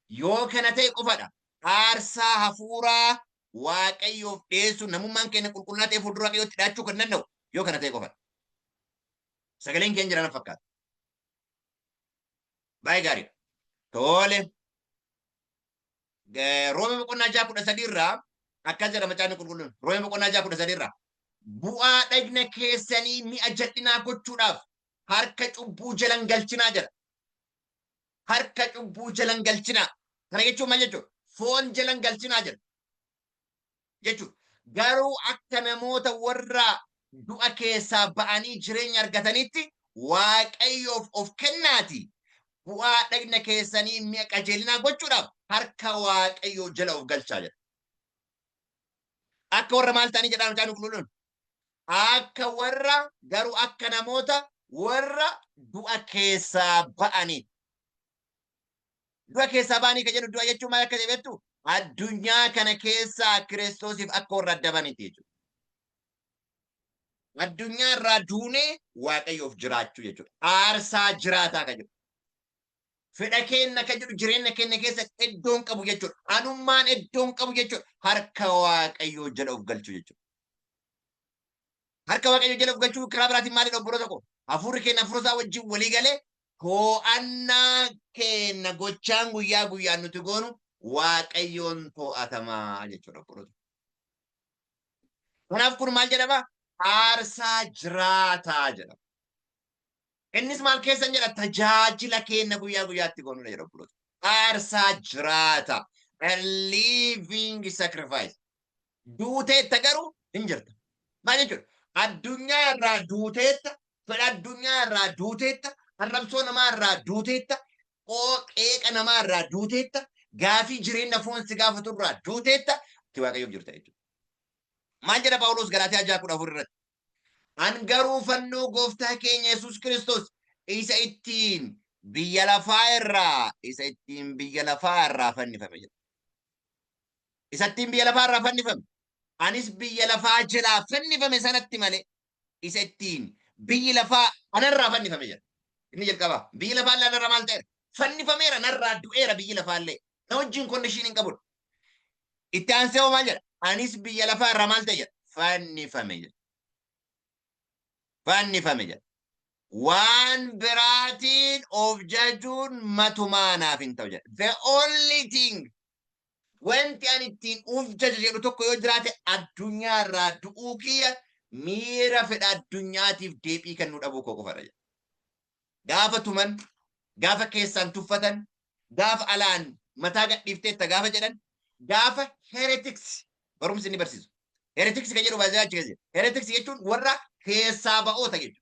Yoo kana ta'e qofadha. Aarsaa hafuuraa waaqayyoof dhiyeessu namummaan keenya qulqullaa ta'e fuuldura waaqayyootti dhiyaachuu kan danda'u yoo kana ta'e qofadha. Sagaleen keenya jiran fakkaata. Baay'ee gaarii. Tole. Roome boqonnaa 6:13 irraa akkas jedha macaafni qulqulluun. Roome boqonnaa 6:13 irraa bu'aa dhagna keessanii mi'a jal'inaa gochuudhaaf harka cubbuu jalan galchinaa jedha. Harka cubbuu jalan galchinaa. Kana jechuun maal jechuudha? Foon jalan galchinaa jedha. Jechuudha. Garuu akka namoota warra du'a keessaa ba'anii jireenya argatanitti Waaqayyoof of kennaati. Bu'aa dhagna keessanii mi'a qajeelinaa gochuudhaaf harka Waaqayyoo jala of galchaa jedha. Akka warra maal ta'anii jedhaan isaan qulqulluun? Akka warra garuu akka namoota warra du'a keessaa ba'anii. Du'a keessaa ba'anii kan jedhu du'a jechuun maal akka ta'e addunyaa kana keessaa Kiristoosiif akka warra addabanitti jechuudha. Addunyaa irraa duunee Waaqayyoof jiraachuu jechuudha. Aarsaa jiraataa kan jedhu. Fedha keenya kan jedhu jireenya keenya keessa iddoon qabu jechuudha. Anummaan iddoon qabu jechuudha. Harka Waaqayyoo jala of galchuu jechuudha. Harka Waaqayyoo jala of galchuu karaa biraatiin maalidha obboloota koo? Hafuurri keenya hafuura isaa wajjin walii galee to'annaa keenya gochaan guyyaa guyyaan nuti goonu Waaqayyoon to'atamaa jechuudha obboloota. Kanaaf kun maal jedhama? Aarsaa jiraataa jedhama. Innis maal keessan jedha? Tajaajila keenya guyyaa guyyaatti goonudha jedha obboloota. Aarsaa jiraataa. A living sacrifice. Duuteetta garuu hin jirta. Maal jechuudha? Addunyaa irraa duuteetta, fedha addunyaa irraa duuteetta, arrabsoo namaa irraa duuteetta, qeeqa namaa irraa duuteetta, gaafii jireenya foon si gaafatu irraa duuteetta, itti Waaqayyoof jirta jechuudha. Maal jedha Phaawulos Galaatiyaa 6:14 irratti? An garuu fannoo gooftaa keenya Yesuus Kiristoos isa ittiin biyya lafaa irraa fannifame jedha. Isa ittiin biyya lafaa irraa fannifame. Anis biyya lafaa jalaa fannifame sanatti malee isa ittiin biyyi lafaa anarraa fannifame jedha. Inni jalqaba biyyi lafaa illee anarraa maal ta'eera? Fannifameera, narraa du'eera biyyi lafaa illee. Na wajjin konnishiin hin qabudha. Itti aansee hoo maal jedha? Anis biyya lafaa irraa maal ta'e jedha? Fannifame jedha. Fannifame jedha. Waan biraatiin of jajuun matumaa naaf hin ta'u jedha. The only thing wanti ani ittiin of jaju jedhu tokko yoo jiraate addunyaa irraa du'uu kiyya miira fedha addunyaatiif deebii kan nu dhabuu koo qofadha jedha. Gaafa tuman, gaafa keessaan tuffatan, gaafa alaan mataa gadhiifteetta gaafa jedhan, gaafa heretics barumsi inni barsiisu. Heretics kan jedhu baay'ee achi keessa. Heretics jechuun warra keessaa ba'oota jechuudha.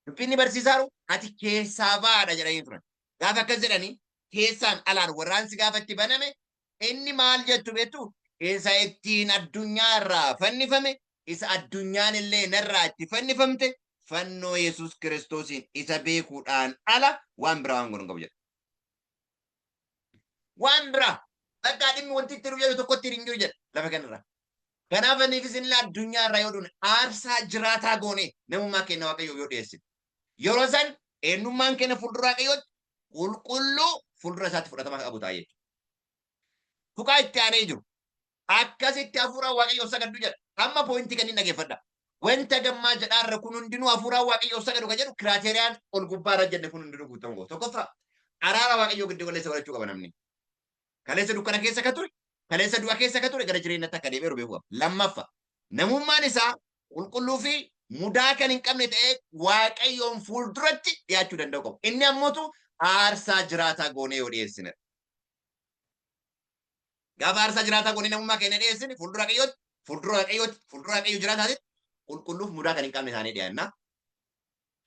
Dubbiin barsiisaaru ati keessaa ba'aadha jedhanii turan. Gaafa akkas jedhanii keessaan alaan warraansi gaafa itti baname inni maal jettu beektu? Isa ittiin addunyaa irraa fannifame, isa addunyaan illee narraa itti fannifamte fannoo Yesuus Kiristoosiin isa beekuudhaan ala waan biraa waan godhu qabu jedha. Waan biraa bakka dhimmi wanti itti dhufu jedhu tokkotti hin jiru jedha lafa kanarraa. Kanaaf aniif isinillee addunyaa irraa yoo dhuune aarsaa jiraataa goonee namummaa keenya Waaqayyoof yoo dhiyeessine. Yeroo san eenyummaan keenya fuuldura Waaqayyootti qulqulluu fuuldura isaatti fudhatama qabu ta'a jechuudha. Tuqaa itti aanee jiru. Akkasitti hafuura Waaqayyoof sagaddu jedha. Amma poointii kan hin dhageeffadha. Wanta gammaa jedhaarra kun hundinuu hafuura Waaqayyoof sagadu kan jedhu kiraateeriyaan ol gubbaarra jenne kun hundinuu guutamu goota. Tokkoffaa araara Waaqayyoo giddu galeessa godhachuu qaba namni. Kaleessa dukkana keessa ka ture, kaleessa du'a keessa ka ture gara jireenyatti akka deebi'e beekuu qaba. Lammaffaa namummaan isaa qulqulluu fi mudaa kan hin qabne ta'ee Waaqayyoon fuulduratti dhiyaachuu danda'u qaba. Inni ammootu aarsaa jiraataa goonee yoo dhiyeessine. Gaafa aarsaa jiraataa goonee namummaa keenya dhiyeessine fuuldura Waaqayyoo jiraataatitti qulqulluuf mudaa kan hin qabne isaanii dhiyaanna.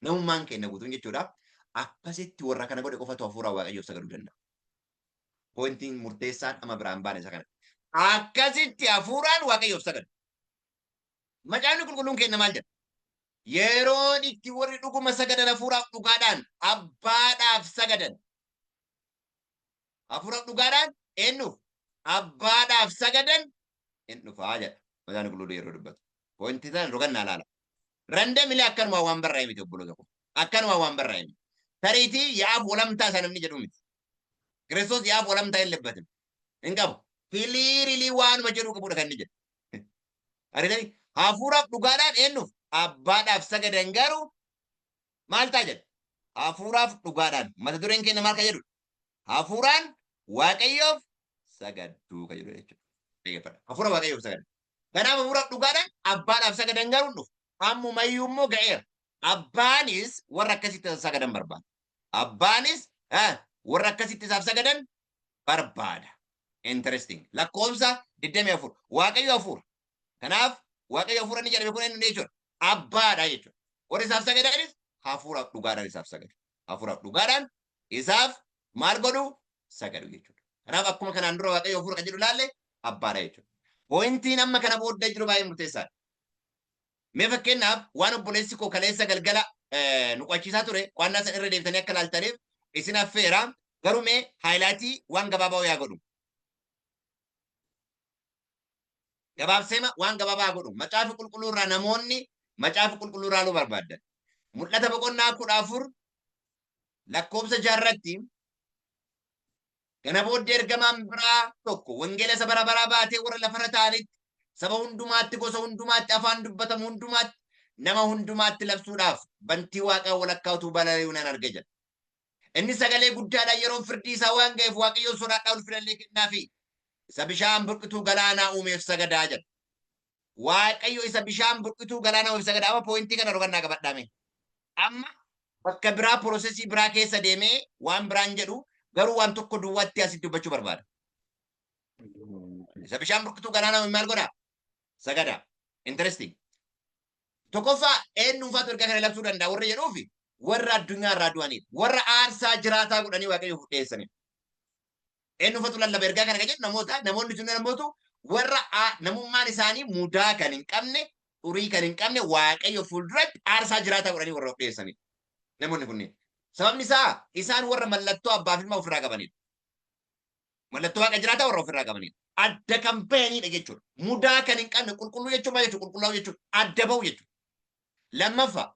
Namummaan keenya guutuun jechuudha. Akkasitti warra kana godhe qofatu hafuura Waaqayyoof sagaduu danda'a. Pointiin murteessaan ama biraan baane isa kana. Akkasitti hafuuraan Waaqayyoof sagadu. Macaafni qulqulluun keenya maal jedha? Yeroon itti warri dhuguma sagadan hafuuraaf dhugaadhaan abbaadhaaf sagadan. Hafuuraaf dhugaadhaan eenyuuf? Abbaadhaaf sagadan hin dhufaa jedha. Macaafni qulqulluu yeroo dubbatu. Pointii sana rogannaa laala. Randamilee akkanuma waan barraa'e miti obboloota koo. Akkanuma waan barraa'e miti. Tariitii yaa'aaf walamtaa isa namni jedhu miti. Kiristoos yaa'aaf walamtaa hin lebbatin. Hin qabu. Filiirilii waanuma jedhuu qabudha kan inni jedhu. Aritanii hafuuraaf dhugaadhaan eenyuuf? Abbaadhaaf sagadan garuu maal ta'a jedha? Hafuuraaf dhugaadhaan. Mata dureen keenya maal ka jedhu? Hafuuraan Waaqayyoof sagaduu ka jedhu jechuudha. Hafuura Waaqayyoof sagadan. Kanaaf hafuuraaf dhugaadhaan abbaadhaaf sagadan garuu dhufu. Ammumayyuu immoo ga'eera. Abbaanis warra akkasitti sagadan barbaada. Abbaanis warra akkasitti isaaf sagadan barbaada. Interesting. Lakkoofsa 24. Waaqayyo hafuura. Kanaaf waaqayyo hafuura ni jedhame kun inni jechuudha. Abbaadha jechuudha. Warri isaaf sagadanis hafuuraaf dhugaadhaan isaaf sagadu. Hafuuraaf dhugaadhaan isaaf maal godhu sagadu jechuudha. Kanaaf akkuma kanaan dura waaqayyo hafuura kan jedhu laalle abbaadha jechuudha. Pointiin amma kana booddee jiru baay'ee murteessaadha. Mee fakkeenyaaf waan obboleessi koo kaleessa galgala nu qo'achiisaa ture qo'annaa san irra deebitanii akka laaltaniif isin affeera garuu mee haayilaatii waan gabaabaa yaa godhu. Gabaabseema waan gabaabaa godhu. Macaafa qulqulluu irraa namoonni macaafa qulqulluu irraa nu barbaadan. Mul'ata boqonnaa 14 lakkoofsa 6 irratti kana booddee ergamaan biraa tokko wangeela isa bara baraa baatee warra lafarra ta'anitti saba hundumaatti gosa hundumaatti afaan dubbatamu hundumaatti nama hundumaatti labsuudhaaf bantii waaqaa walakkaa utuu balali'uu nan arge jedha. Inni sagalee guddaadhaan yeroo firdii isaa waan ga'eef waaqayyoon sodaadhaa ulfinallee kennaafi isa bishaan burqituu galaanaa uumeef sagadaa jedha. Waaqayyo isa bishaan burqituu galaanaa uumeef sagadaa. Amma poointii kana rogannaa qabadhaame. Amma bakka biraa piroosesii biraa keessa deemee waan biraan jedhu garuu waan tokko duwwaatti asitti dubbachuu barbaada. Isa bishaan burqituu galaanaa uume maal godhaa? Sagadaa. Interesting. Tokkoffaa eenyuunfaatu ergaa kana labsuu danda'a warra jedhuufi warra addunyaa irraa du'aniidha. Warra aarsaa jiraataa godhanii waaqayyoof dhiyeessaniidha. Eenyuunfaatu lallaba ergaa kana kan jedhu namoota namoonni sun namootu warra namummaan isaanii mudaa kan hin qabne xurii kan hin qabne waaqayyo fuulduratti aarsaa jiraataa godhanii warra dhiyeessanidha. Namoonni kunneen. Sababni isaa isaan warra mallattoo abbaaf ilma ofirraa qabanidha. Mallattoo waaqa jiraataa warra ofirraa qabanidha. Adda kan bayanidha jechuudha. Mudaa kan hin qabne qulqulluu jechuun maal jechuudha? Qulqullaa'uu jechuudha. Adda ba'u jechuudha. Lammaffaa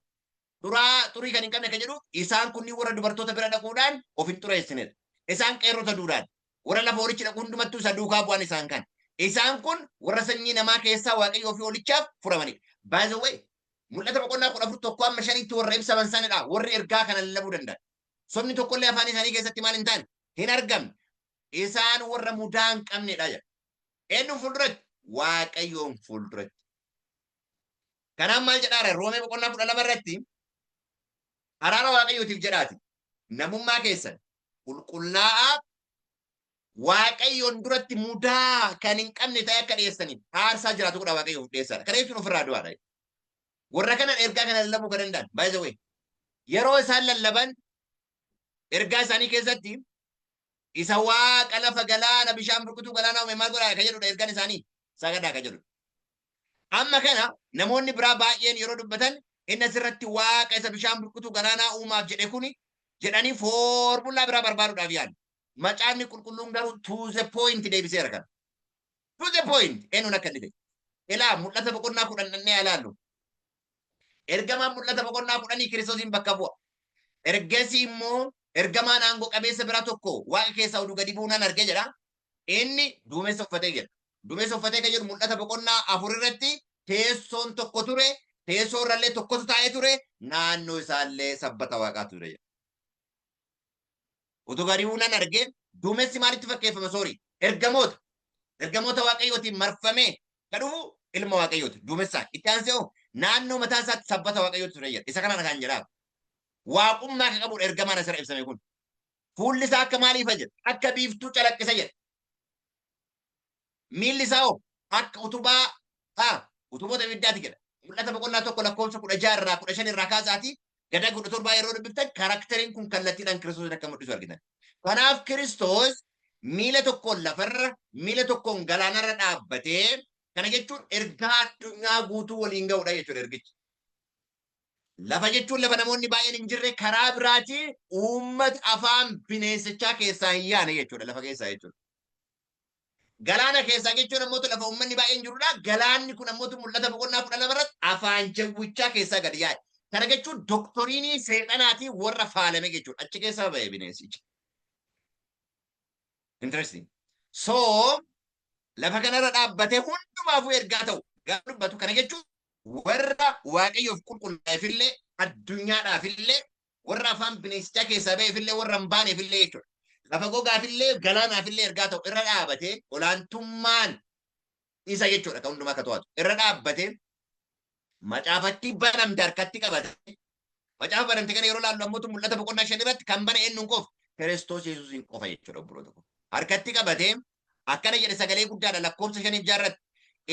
xurii kan hin qabne kan jedhu isaan kunniin warra dubartoota bira dhaquudhaan of hin xureessinedha. Isaan qeerrota duudhaan warra lafa horichi dhaqu hundumattuu isa duukaa bu'an isaan kan. Isaan kun warra sanyii namaa keessaa waaqayyo ofii holichaaf furamanidha. By the way, mul'ata boqonnaa 14:5 warra ibsaman sanidha. Warri ergaa kana lallabuu danda'an. Sobni tokkollee afaan isaanii keessatti maal hin taane hin argamne. Isaan warra mudaa hin qabnedha jedha. Eenyuun fuulduratti? Waaqayyoon fuulduratti. Kanaaf maal jedhaara? Roomee boqonnaa 12 irratti araara waaqayyootiif jedhaati. Namummaa keessan qulqullaa'aa waaqayyoon duratti mudaa kan hin qabne ta'e akka dhiyeessaniif aarsaa jiraatu godha waaqayyoof dhiyeessaadha. Kana jechuun ofirraa du'aadha. Warra kanan ergaa kana lallabuu kan danda'an. By the way, yeroo isaan lallaban ergaa isaanii keessatti isa waaqa lafa galaana bishaan burqituu galaana uume maal godhaa kan jedhudha ergaan isaanii sagadaa kan jedhudha. Amma kana namoonni biraa baay'een yeroo dubbatan inni asirratti waaqa isa bishaan burqituu galaanaa uumaaf jedhe kuni jedhanii foormulaa biraa barbaaduudhaaf yaadu. Macaafni qulqulluun garuu to the point deebiseera kana. To the point eenyuun akka inni ta'e. Ilaa mul'ata boqonnaa 10 dhannee ilaallu. Ergamaan mul'ata boqonnaa 10 Kiristoosiin bakka bu'a. Ergasii immoo ergamaan aangoo qabeessa biraa tokko waaqa keessaa oduu gadi buunaan argee jedha. Inni duumessa uffatee jedha. Duumessa uffatee kan jedhu mul'ata boqonnaa 4 irratti teessoon tokko ture. Teessoo irrallee tokkotu taa'ee ture. Naannoo isaallee sabbata waaqaa ture jedha. Utuu gadi buunaan argee duumessi maalitti fakkeeffama soori? Ergamoota. Ergamoota waaqayyootiin marfamee kan dhufu ilma waaqayyooti. Duumessaan itti aansee naannoo mataa isaatti sabbata waaqayyooti ture jedha. Isa kana kan jedhaa. Waaqummaa kan qabu ergamaan asirra ibsame kun. Fuulli isaa akka maaliifa jedha? Akka biiftuu calaqqisa jedha. Miilli isaa hoo akka utuboota ibiddaati jedha. Mul'ata boqonnaa 1 lakkoofsa 16 irraa 15 irraa kaasaati gada 17 yeroo dubbiftan karakteriin kun kallattiidhaan Kiristoos akka mul'isu argitan. Kanaaf Kiristoos miila tokkoon lafarra miila tokkoon galaanarra dhaabbatee kana jechuun ergaa addunyaa guutuu waliin ga'uudha jechuudha ergichi. Lafa jechuun lafa namoonni baay'een hin jirre karaa biraatiin uummata afaan bineensichaa keessaa hin yaane jechuudha lafa keessaa jechuudha. Galaana keessaa jechuun ammoo lafa uummanni baay'een jirudha. Galaanni kun ammoo mul'ata boqonnaa 12 irratti afaan jawwichaa keessaa gadi yaa'e. Kana jechuun doktoriinii seexanaatii warra faalame jechuudha. Achi keessaa ba'e bineensichi. Interesting. So lafa kanarra dhaabbatee hundumaafuu ergaa ta'u gaafa dubbatu kana jechuun warra waaqayyoof qulqullaa'eefillee addunyaadhaafillee warra afaan bineensichaa keessaa ba'eefillee warra hin baaneefillee jechuudha. Lafa gogaafillee galaanaafillee ergaa ta'u irra dhaabatee olaantummaan isa jechuudha kan hundumaa akka to'atu irra dhaabbatee macaafatti banamte harkatti qabate Macaafa baramte kana yeroo laallu ammoo mul'ata boqonnaa 5 irratti kan bana eenyuun qofa Kiristoos Yesuusiin qofa jechuudha obboloota ko. Harkatti qabatee akkana jedhe sagalee guddaadha lakkoofsa 5 irratti.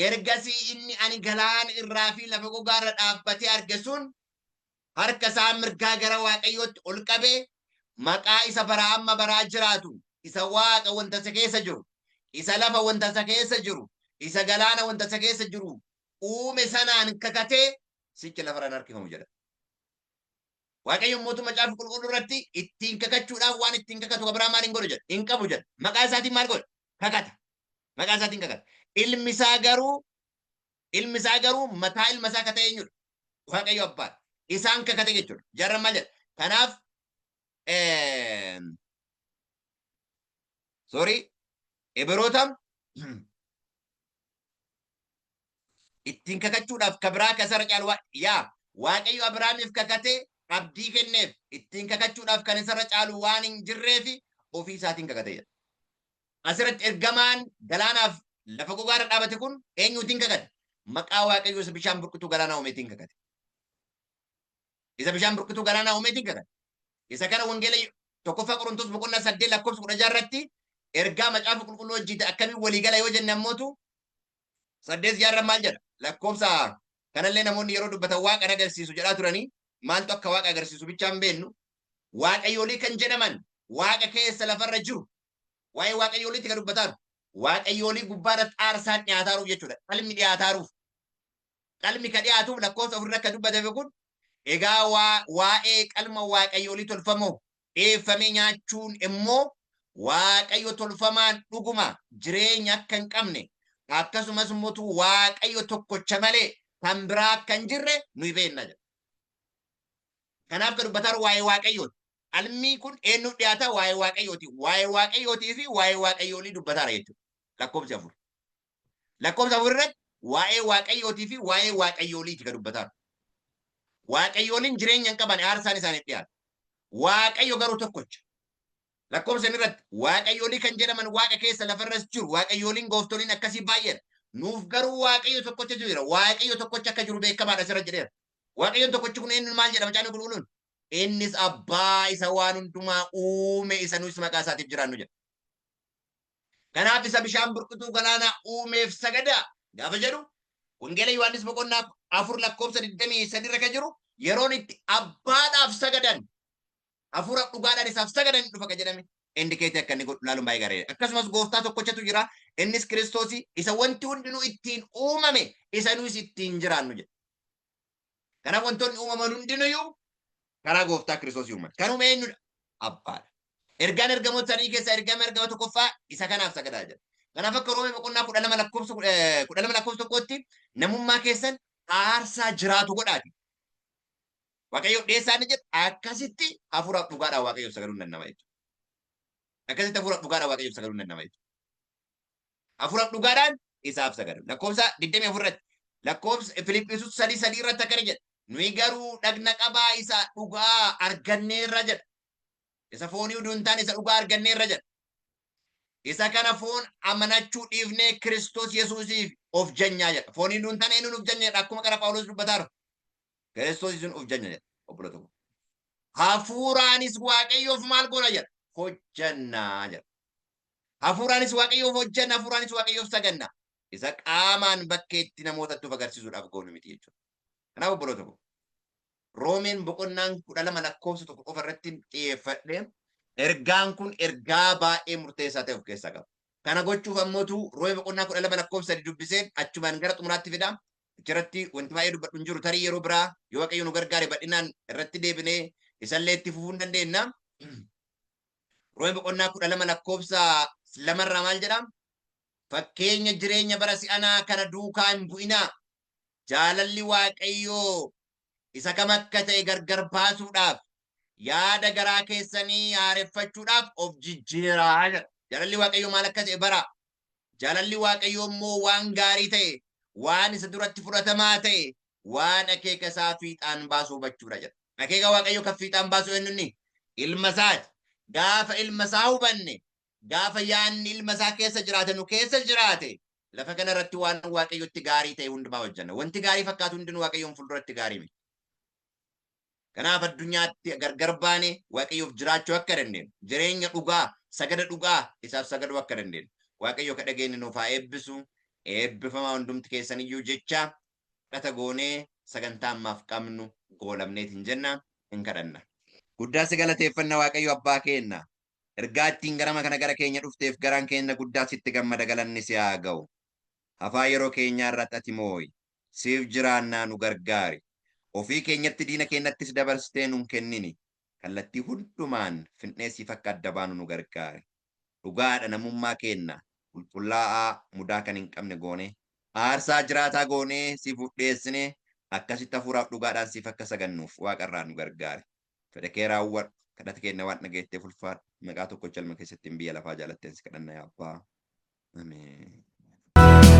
Ergasii inni ani galaana irraa fi lafa gogaarra dhaabbatee arge sun harka isaa mirgaa gara Waaqayyootti ol qabee maqaa isa bara amma baraa jiraatu isa Waaqa wanta isa keessa jiru isa lafa wanta isa keessa jiru isa galaana wanta isa keessa jiru uume sanaan kakatee sichi lafarraan harkifamu jedha. Waaqayyoon mootummaa macaafa qulqulluu irratti ittiin kakachuudhaaf waan ittiin kakatu Abrahaam maaliin godhu jedha hin qabu jedha. Maqaa isaatiin maal godha kakata. Maqaa isaatiin kakata. Ilmi isaa garuu mataa ilma isaa kakate eenyudha? Waaqayyo abbaan. Isaan kakate jechuudha. Jarran maal jedha? Kanaaf Ibrootam ittiin kakachuudhaaf kabiraa kasara caalu yaa Waaqayyo Abrahaamiif kakate abdii kenneef ittiin kakachuudhaaf kan isarra caalu waan hin jirreefi ofii isaatiin kakate jedha. Asirratti ergamaan galaanaaf lafa gogaarra dhaabate kun eenyuutiin kakate? Maqaa Waaqayyo isa bishaan burqituu galaanaa uumeetiin kakate. Isa bishaan burqituu galaanaa uumeetiin kakate. Isa kana wangeela tokkoffaa Qorontos boqonnaa 8 lakkoofsa 16 irratti ergaa macaafa qulqulluu wajjin akkamiin waliigala yoo jenne ammootu 8 jaarra maal jedha? Lakkoofsa kanallee namoonni yeroo dubbatan Waaqa agarsiisu jedhaa turanii maaltu akka Waaqa agarsiisu bichaan beennu Waaqayyoolii kan jedhaman Waaqa keessa lafarra jiru waa'ee Waaqayyooliitti kan dubbataanu Waaqayyoolii gubbaarratti aarsaan dhiyaataaruuf jechuudha. Qalmi dhiyaataaruuf. Qalmi ka dhiyaatuuf lakkoofsa ofirra akka dubbatame kun egaa waa'ee qalma Waaqayyoolii tolfamoo dhiyeeffamee nyaachuun immoo Waaqayyo tolfamaan dhuguma jireenya akka hin qabne akkasumas immoo Waaqayyo tokkocha malee kan biraa akka hin jirre nuyi beekna jedha. Kanaaf kan dubbataru waa'ee Waaqayyooti. Qalmi kun eenyuuf dhiyaata? Waa'ee Waaqayyooti. Waa'ee Waaqayyootii fi waa'ee Waaqayyoolii dubbataara jechuudha. Lakkoofsa 4. Lakkoofsa 4 irratti waa'ee Waaqayyootii fi waa'ee Waaqayyooliiti kan dubbataru. Waaqayyooliin jireenya hin qaban aarsaan isaaniif dhiyaata. Waaqayyo garuu tokkocha. Lakkoofsa irratti Waaqayyoolii kan jedhaman Waaqa keessa lafarras jiru. Waaqayyooliin gooftoliin akkasii baay'eedha. Nuuf garuu Waaqayyo tokkocha jira. Waaqayyo tokkocha akka jiru beekamaadha asirra jedheera. Waaqayyoon tokkochi kun eenyu maal jedhama Macaafa Qulqulluun? Innis abbaa isa waan hundumaa uume isa nus maqaa isaatiif jiraannu jedha. Kanaaf isa bishaan burqituu galaanaa uumeef sagadaa gaafa jedhu wangeela Yohaannis boqonnaa 4 lakkoofsa 23 irra kan jiru yeroon itti abbaadhaaf sagadan hafuura dhugaadhaan isaaf sagadan dhufa kan jedhame indikeetii akka inni godhu laaluun baay'ee gaariidha. Akkasumas gooftaa tokkochatu jira innis Kiristoosii isa wanti hundinuu ittiin uumame isa nus ittiin jiraannu jedha. Kanaaf wantoonni uumaman hundinuyyuu karaa gooftaa Kiristoosii uuman. Kan uume eenyudha? Abbaadha. Ergaan ergamoota sadii keessaa ergama ergama tokkoffaa isa kanaaf sagadaa jedha. Kanaaf akka Roomee boqonnaa 12 lakkoofsa tokkotti namummaa keessan aarsaa jiraatu godhaati. Waaqayyo dhiyeessaa ni jedha akkasitti hafuuraaf dhugaadhaan Waaqayyoof sagaduu hin danda'ama jechuudha. Akkasitti hafuuraaf dhugaadhaan Waaqayyoof sagaduu hin danda'ama jechuudha. Hafuuraaf dhugaadhaan isaaf sagadu. Lakkoofsa 24 irratti lakkoofsa Filiphisius 3 irratti akkana jedha. Nuyi garuu dhagna qabaa isa dhugaa arganneerra jedha. Isa foonii utuu hin taane isa dhugaa arganneerra jedha. Isa kana foon amanachuu dhiifnee Kiristoos Yesuusiif of jannaa jedha. Foonii utuu hin taane eenyuun of janya jedha. Akkuma kana Phaawulos dubbataara. Kiristoos Yesuusiin of janya jedha. Obboloota ko. Hafuuraanis Waaqayyoof maal goona jedha. Hojjannaa jedha. Hafuuraanis Waaqayyoof hojjanna. Hafuuraanis Waaqayyoof saganna. Isa qaamaan bakkeetti namootatti of agarsiisuudhaaf goonu miti jechuudha. Kanaaf obboloota ko. Roomeen boqonnaan 12 lakkoofsa tokko qofa irratti xiyyeeffadhe ergaan kun ergaa baay'ee murteessaa ta'e of keessaa qaba. Kana gochuuf ammootu Roomee boqonnaa 12 lakkoofsa 3 dubbisee achumaan gara xumuraatti fida. Achirratti wanti baay'ee dubbadhu hin jiru tarii yeroo biraa yoo Waaqayyo nu gargaare bal'inaan irratti deebinee isallee itti fufuu hin dandeenya. Roomee boqonnaa 12 lakkoofsa 2 irraa maal jedha? Fakkeenya jireenya bara si'anaa kana duukaa hin bu'inaa. Jaalalli Waaqayyoo isa kam akka ta'e gargar baasuudhaaf yaada garaa keessanii haareffachuudhaaf of jijjiiraa jedha. Jaalalli Waaqayyoo maal akka ta'e bara. Jaalalli Waaqayyoo immoo waan gaarii ta'e, waan isa duratti fudhatamaa ta'e, waan akeeka isaa fiixaan baasuu hubachuudha jedha. Akeeka Waaqayyoo kan fiixaan baasuu eenyunni? Ilma isaati. Gaafa ilma isaa hubanne, gaafa yaanni ilma isaa keessa jiraate nu keessa jiraate, lafa kana irratti waan Waaqayyootti gaarii ta'e hundumaa hojjenna. Wanti gaarii fakkaatu hundinuu Waaqayyoon fuulduratti gaarii miti. Kanaaf addunyaatti gargar baane Waaqayyoof jiraachuu akka dandeenyu, jireenya dhugaa, sagada dhugaa isaaf sagaduu akka dandeenyu. Waaqayyo ka dhageenye nuuf haa eebbisu. Eebbifamaa hundumti keessaniyyuu jecha kadhata goonee sagantaa ammaaf qabnu goolamneet hin jenna hin kadhanna. Guddaa si galateeffanna Waaqayyo abbaa keenna. Ergaa ittiin garama kana gara keenya dhufteef garaan keenya guddaa sitti gammada galanni si haa ga'u. Hafaa yeroo keenyaa irratti ati moo'i. Siif jiraannaa nu gargaari. Ofii keenyatti diina keenyattis dabarsitee nun kennini. Kallattii hundumaan finnee siif akka adda baanu nu gargaari. Dhugaadha namummaa keenna. Qulqullaa'aa mudaa kan hin qabne goone. Aarsaa jiraataa goonee siif dhiyeessine akkasitti hafuuraaf dhugaadhaan siif akka sagannuuf waaqarraa nu gargaari. Fedha kee raawwadhu. Kadhata keenya waan dhageetteef ulfaadhu. Maqaa tokko ilma keessatti biyya lafaa jaalatteen si kadhanna yaa Abbaa. Ameen.